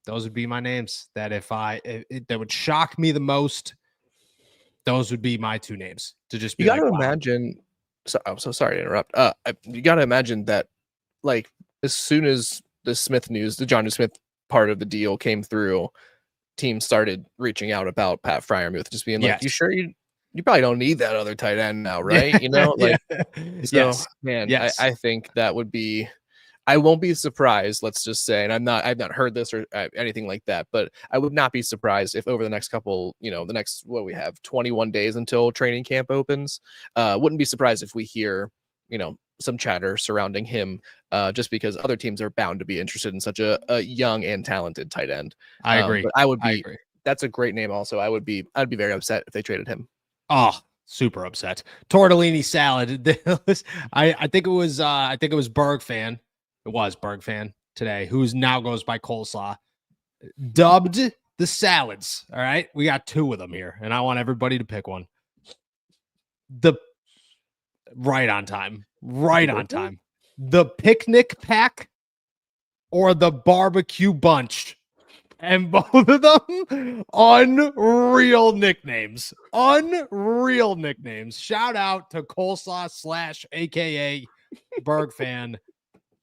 Those would be my names that that would shock me the most. Those would be my two names to just be. You got to imagine. So I'm so sorry to interrupt. You got to imagine that, as soon as the Smith news, the Jonnu Smith part of the deal came through, teams started reaching out about Pat Freiermuth, just being like, "You sure you probably don't need that other tight end now, right?" So, man, I think that would be. I won't be surprised, let's just say, and I've not heard this or anything like that, but I would not be surprised if over the next couple, we have 21 days until training camp opens. Wouldn't be surprised if we hear, some chatter surrounding him, just because other teams are bound to be interested in such a young and talented tight end. I agree. But I agree. That's a great name. Also, I'd be very upset if they traded him. Oh, super upset. Tortellini salad. I think it was Berg fan. It was Berg fan today, who's now goes by Coleslaw, dubbed the salads. All right. We got two of them here, and I want everybody to pick one. Right on time. The picnic pack or the barbecue bunch. And both of them, unreal nicknames. Shout out to Coleslaw / AKA Berg fan.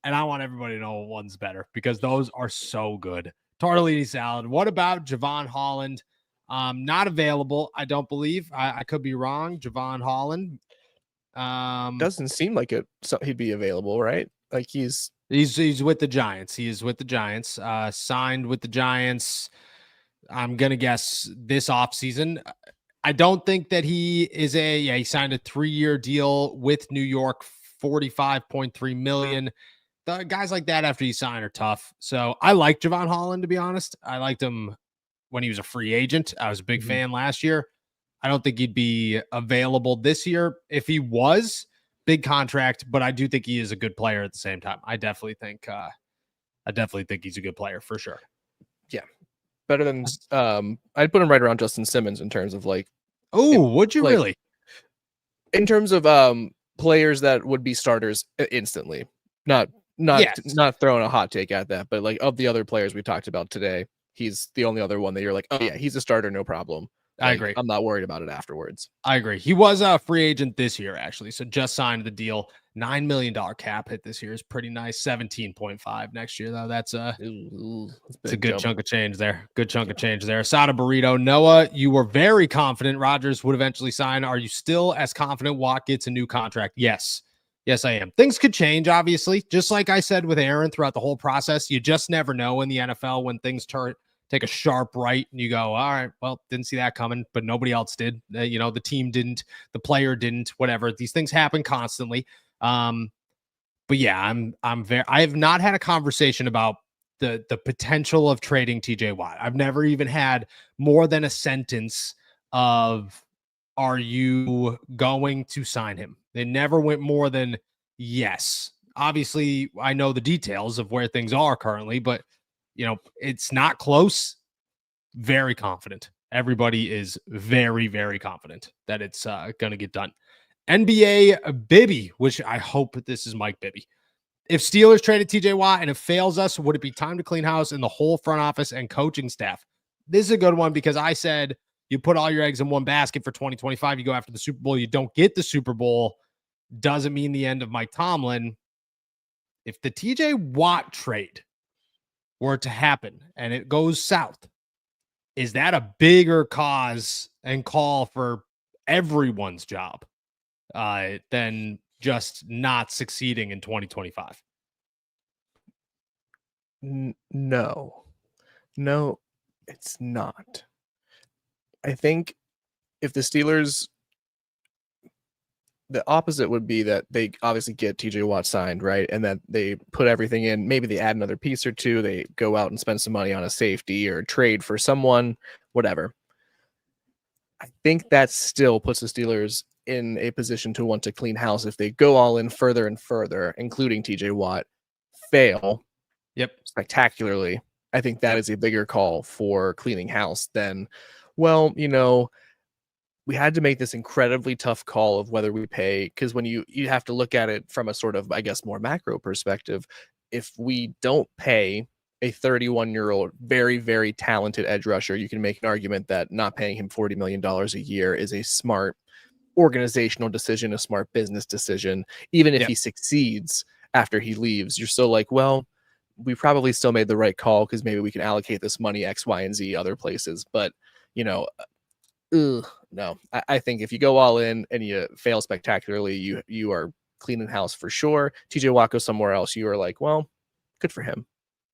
And I want everybody to know one's better because those are so good. Tortellini salad. What about Javon Holland? Not available, I don't believe. I could be wrong. Javon Holland. Doesn't seem like he'd be available, right? He's with the Giants. He is with the Giants. Signed with the Giants. I'm gonna guess this offseason. I don't think that he is he signed a 3-year deal with New York, $45.3 million. The guys like that after you sign are tough. So I like Javon Holland, to be honest. I liked him when he was a free agent. I was a big fan last year. I don't think he'd be available this year. If he was, big contract, but I do think he is a good player at the same time. I definitely think he's a good player for sure. Yeah. Better than I'd put him right around Justin Simmons in terms of would you really? In terms of players that would be starters instantly. Not Yes, not throwing a hot take at that, but like of the other players we talked about today, he's the only other one that you're like, oh yeah, he's a starter, no problem. I Like agree. I'm not worried about it afterwards. I agree. He was a free agent this year, actually. So just signed the deal. $9 million cap hit this year is pretty nice. 17.5 next year, though. That's it's a good chunk of change there. Good chunk of change there. Sada Burrito. Noah, you were very confident Rodgers would eventually sign. Are you still as confident Watt gets a new contract? Yes. Yes, I am. Things could change, obviously. Just like I said with Aaron throughout the whole process, you just never know in the NFL when things take a sharp right and you go, all right, well, didn't see that coming, but nobody else did. The team didn't, the player didn't, whatever. These things happen constantly. But yeah, I have not had a conversation about the potential of trading TJ Watt. I've never even had more than a sentence of, are you going to sign him? They never went more than yes. Obviously, I know the details of where things are currently, but it's not close. Very confident. Everybody is very, very confident that it's going to get done. NBA Bibby, which I hope this is Mike Bibby. If Steelers traded TJ Watt and it fails us, would it be time to clean house in the whole front office and coaching staff? This is a good one because I said you put all your eggs in one basket for 2025. You go after the Super Bowl. You don't get the Super Bowl. Doesn't mean the end of Mike Tomlin. If the TJ Watt trade were to happen and it goes south, is that a bigger cause and call for everyone's job than just not succeeding in 2025? No, it's not. I think if the Steelers, the opposite would be that they obviously get TJ Watt signed, right? And that they put everything in. Maybe they add another piece or two. They go out and spend some money on a safety or trade for someone, whatever. I think that still puts the Steelers in a position to want to clean house if they go all in further and further, including TJ Watt, fail spectacularly. I think that is a bigger call for cleaning house than, well, we had to make this incredibly tough call of whether we pay, because when you have to look at it from a sort of, I guess, more macro perspective. If we don't pay a 31-year-old, very, very talented edge rusher, you can make an argument that not paying him $40 million a year is a smart organizational decision, a smart business decision. Even if he succeeds after he leaves, you're still like, well, we probably still made the right call because maybe we can allocate this money X, Y, and Z other places. But, no, I think if you go all in and you fail spectacularly, you are cleaning house for sure. TJ Watt goes somewhere else, you are like, well, good for him.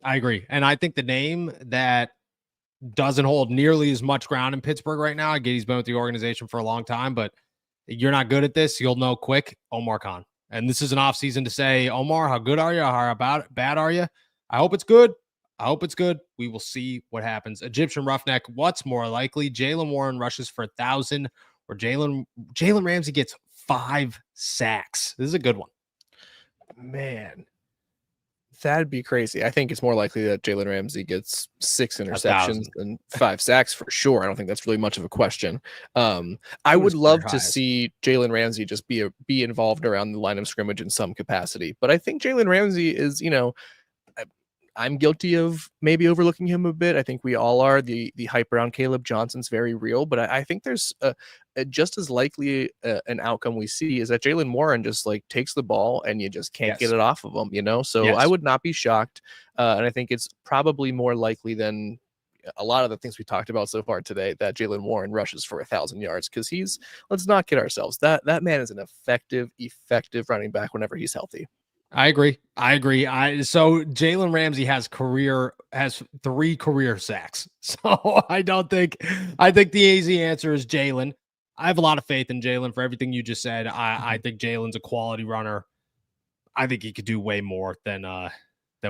I agree. And I think the name that doesn't hold nearly as much ground in Pittsburgh right now, I get he's been with the organization for a long time, but you're not good at this, you'll know quick. Omar Khan. And this is an offseason to say, Omar, how good are you? How bad are you? I hope it's good. We will see what happens. Egyptian Roughneck, what's more likely? Jaylen Warren rushes for 1,000 or Jalen Ramsey gets 5 sacks. This is a good one. Man, that'd be crazy. I think it's more likely that Jalen Ramsey gets 6 interceptions and 5 sacks for sure. I don't think that's really much of a question. I would love to see Jalen Ramsey just be involved around the line of scrimmage in some capacity. But I think Jalen Ramsey is, I'm guilty of maybe overlooking him a bit. I think we all are. The hype around Caleb Johnson's very real, but I think there's just as likely an outcome we see is that Jaylen Warren just like takes the ball and you just can't get it off of him, So I would not be shocked. And I think it's probably more likely than a lot of the things we talked about so far today that Jaylen Warren rushes for 1,000 yards because let's not kid ourselves. That man is an effective running back whenever he's healthy. I agree. So Jalen Ramsey has 3 career sacks. So I think the easy answer is Jalen. I have a lot of faith in Jalen for everything you just said. I think Jalen's a quality runner. I think he could do way more than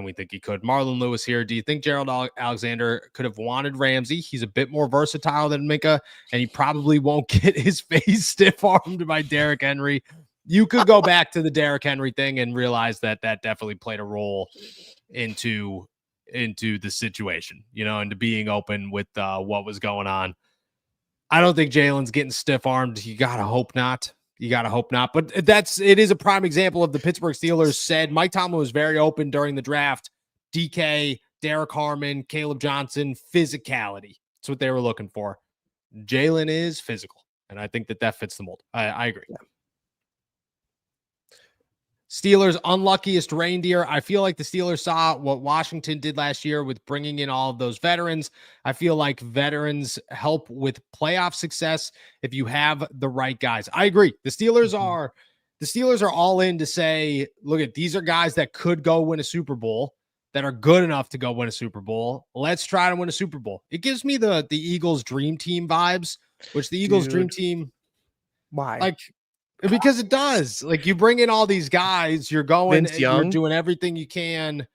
we think he could. Marlon Lewis here. Do you think Gerald Alexander could have wanted Ramsey? He's a bit more versatile than Minka, and he probably won't get his face stiff-armed by Derrick Henry. You could go back to the Derrick Henry thing and realize that definitely played a role into the situation, into being open with what was going on. I don't think Jalen's getting stiff-armed. You got to hope not. You got to hope not. But it is a prime example of the Pittsburgh Steelers said Mike Tomlin was very open during the draft. DK, Derek Harmon, Caleb Johnson, physicality. That's what they were looking for. Jalen is physical, and I think that fits the mold. I agree. Yeah. Steelers unluckiest reindeer. I feel like the Steelers saw what Washington did last year with bringing in all of those veterans. I feel like veterans help with playoff success if you have the right guys. I agree. The Steelers are all in to say, look at these are guys that could go win a Super Bowl, that are good enough to go win a Super Bowl. Let's try to win a Super Bowl. It gives me the Eagles dream team vibes, which the Eagles dream team. Why? Like, because it does. Like, you bring in all these guys, you're you're doing everything you can.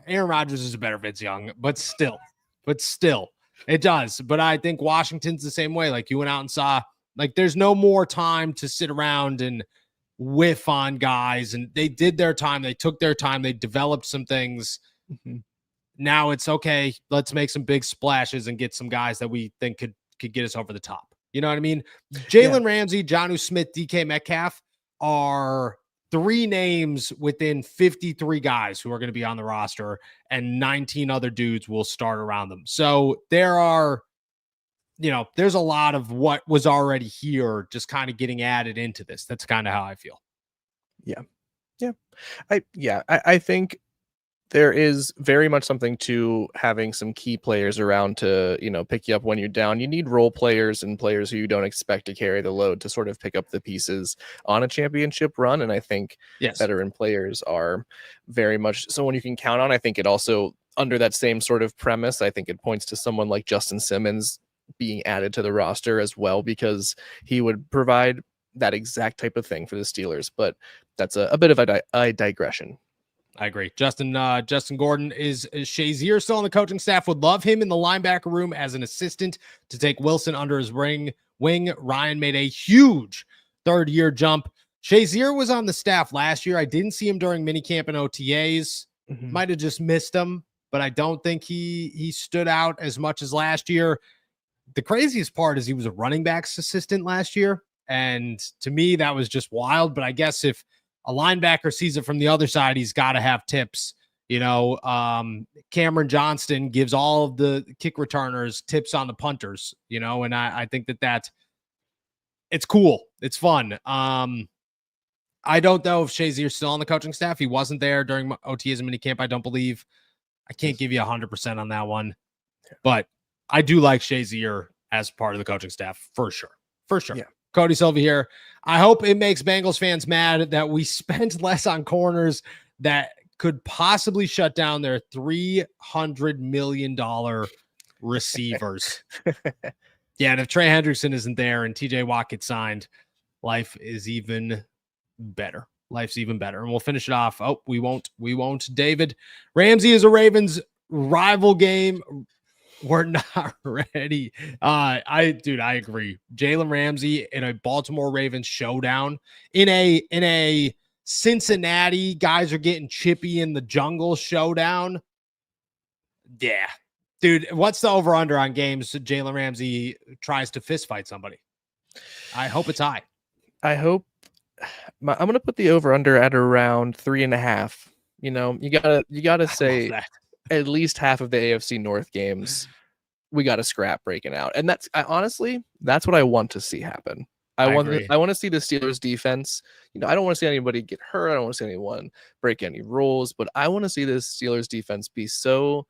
Aaron Rodgers is a better Vince Young, but still, it does. But I think Washington's the same way. Like, you went out and saw, like, there's no more time to sit around and whiff on guys. And they did their time. They took their time. They developed some things. Mm-hmm. Now it's okay. Let's make some big splashes and get some guys that we think could get us over the top. You know what I mean? Jalen Ramsey, Jonnu Smith, DK Metcalf are 3 names within 53 guys who are going to be on the roster, and 19 other dudes will start around them. So there's a lot of what was already here just kind of getting added into this. That's kind of how I feel. Yeah. I think there is very much something to having some key players around to, pick you up when you're down. You need role players and players who you don't expect to carry the load to sort of pick up the pieces on a championship run. And I think veteran players are very much someone you can count on. I think it also, under that same sort of premise, I think it points to someone like Justin Simmons being added to the roster as well, because he would provide that exact type of thing for the Steelers. But that's a bit of a digression. I agree. Justin Gordon is Shazier still on the coaching staff. Would love him in the linebacker room as an assistant to take Wilson under his wing. Ryan made a huge third-year jump. Shazier was on the staff last year. I didn't see him during minicamp and OTAs. Mm-hmm. Might have just missed him, but I don't think he stood out as much as last year. The craziest part is he was a running backs assistant last year, and to me, that was just wild. But I guess if a linebacker sees it from the other side, he's got to have tips. Cameron Johnston gives all of the kick returners tips on the punters, and I think that it's cool. It's fun. I don't know if Shazier's still on the coaching staff. He wasn't there during OTAs and minicamp, I don't believe. I can't give you 100% on that one, but I do like Shazier as part of the coaching staff for sure. Yeah. Cody Silva here. I hope it makes Bengals fans mad that we spent less on corners that could possibly shut down their $300 million receivers. Yeah, and if Trey Hendrickson isn't there and TJ Watt gets signed, life is even better. Life's even better. And we'll finish it off. Oh, we won't. David Ramsey is a Ravens rival game. We're not ready. I agree. Jalen Ramsey in a Baltimore Ravens showdown, in a Cincinnati guys are getting chippy in the jungle showdown. Yeah, dude. What's the over under on games Jalen Ramsey tries to fist fight somebody? I hope it's high. I hope I'm going to put the over under at around 3.5. You gotta say at least half of the AFC North games, we got a scrap breaking out. And that's what I want to see happen. I want to see the Steelers defense. I don't want to see anybody get hurt. I don't want to see anyone break any rules, but I want to see this Steelers defense be so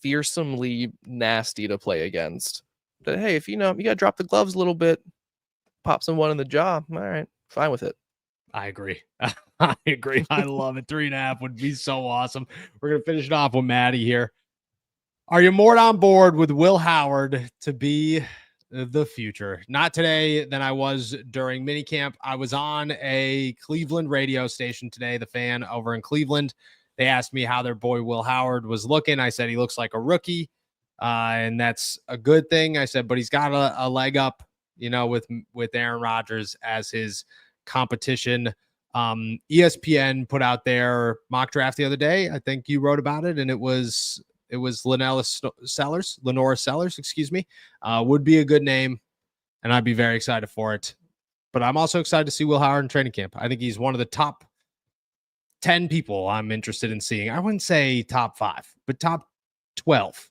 fearsomely nasty to play against that, hey, if you got to drop the gloves a little bit, pop someone in the jaw. All right, fine with it. I agree. I agree. I love it. 3.5 would be so awesome. We're going to finish it off with Maddie here. Are you more on board with Will Howard to be the future? Not today than I was during minicamp. I was on a Cleveland radio station today, The Fan over in Cleveland. They asked me how their boy Will Howard was looking. I said he looks like a rookie, and that's a good thing. I said, but he's got a leg up, with Aaron Rodgers as his competition. ESPN put out their mock draft the other day. I think you wrote about it, and it was Lenora Sellers, excuse me. Would be a good name, and I'd be very excited for it. but I'm also excited to see Will Howard in training camp. I think he's one of the top 10 people I'm interested in seeing. I wouldn't say top 5, but top 12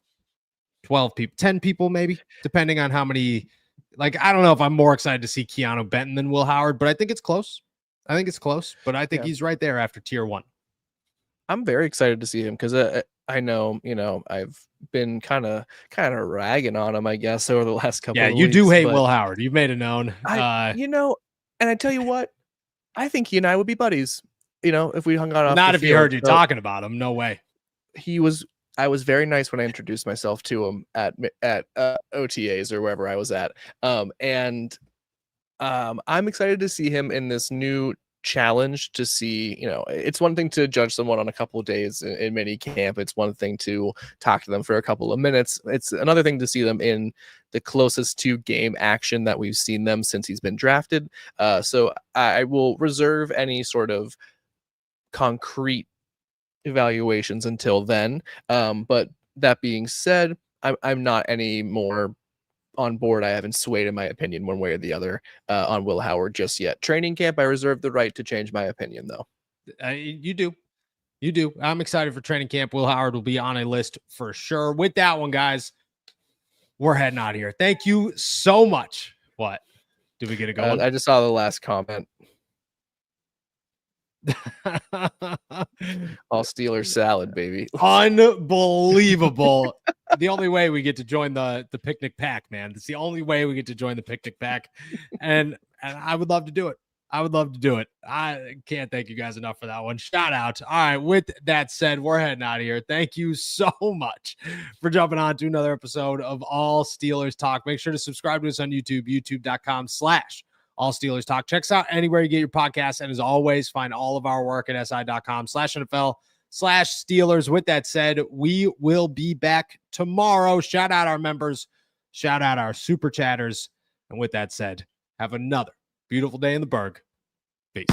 people, 10 people maybe, depending on how many. Like, I don't know if I'm more excited to see Keanu Benton than Will Howard, but I think it's close. But I think he's right there after tier 1. I'm very excited to see him because I know, I've been kind of ragging on him, I guess, over the last couple of weeks. Yeah, you do hate Will Howard. You've made it known. And I tell you what, I think he and I would be buddies, if we hung out off not the if field. he heard you talking about him. No way. I was very nice when I introduced myself to him at OTAs or wherever I was at. I'm excited to see him in this new challenge to see, it's one thing to judge someone on a couple of days in mini camp. It's one thing to talk to them for a couple of minutes. It's another thing to see them in the closest to game action that we've seen them since he's been drafted. So I will reserve any sort of concrete evaluations until then. But that being said, I'm not any more on board. I haven't swayed in my opinion one way or the other on Will Howard just yet. Training camp, I reserve the right to change my opinion, though. You do. I'm excited for training camp. Will Howard will be on a list for sure. With that one, guys, we're heading out of here. Thank you so much. What? Did we get a go? I just saw the last comment. All Steelers salad, baby. Unbelievable. The only way we get to join the picnic pack, man. It's the only way we get to join the picnic pack. And I would love to do it. I can't thank you guys enough for that one. Shout out. All right. With that said, we're heading out of here. Thank you so much for jumping on to another episode of All Steelers Talk. Make sure to subscribe to us on YouTube, youtube.com/All Steelers Talk. Check us out anywhere you get your podcasts. And as always, find all of our work at si.com/NFL/Steelers. With that said, we will be back tomorrow. Shout out our members. Shout out our super chatters. And with that said, have another beautiful day in the Berg. Peace.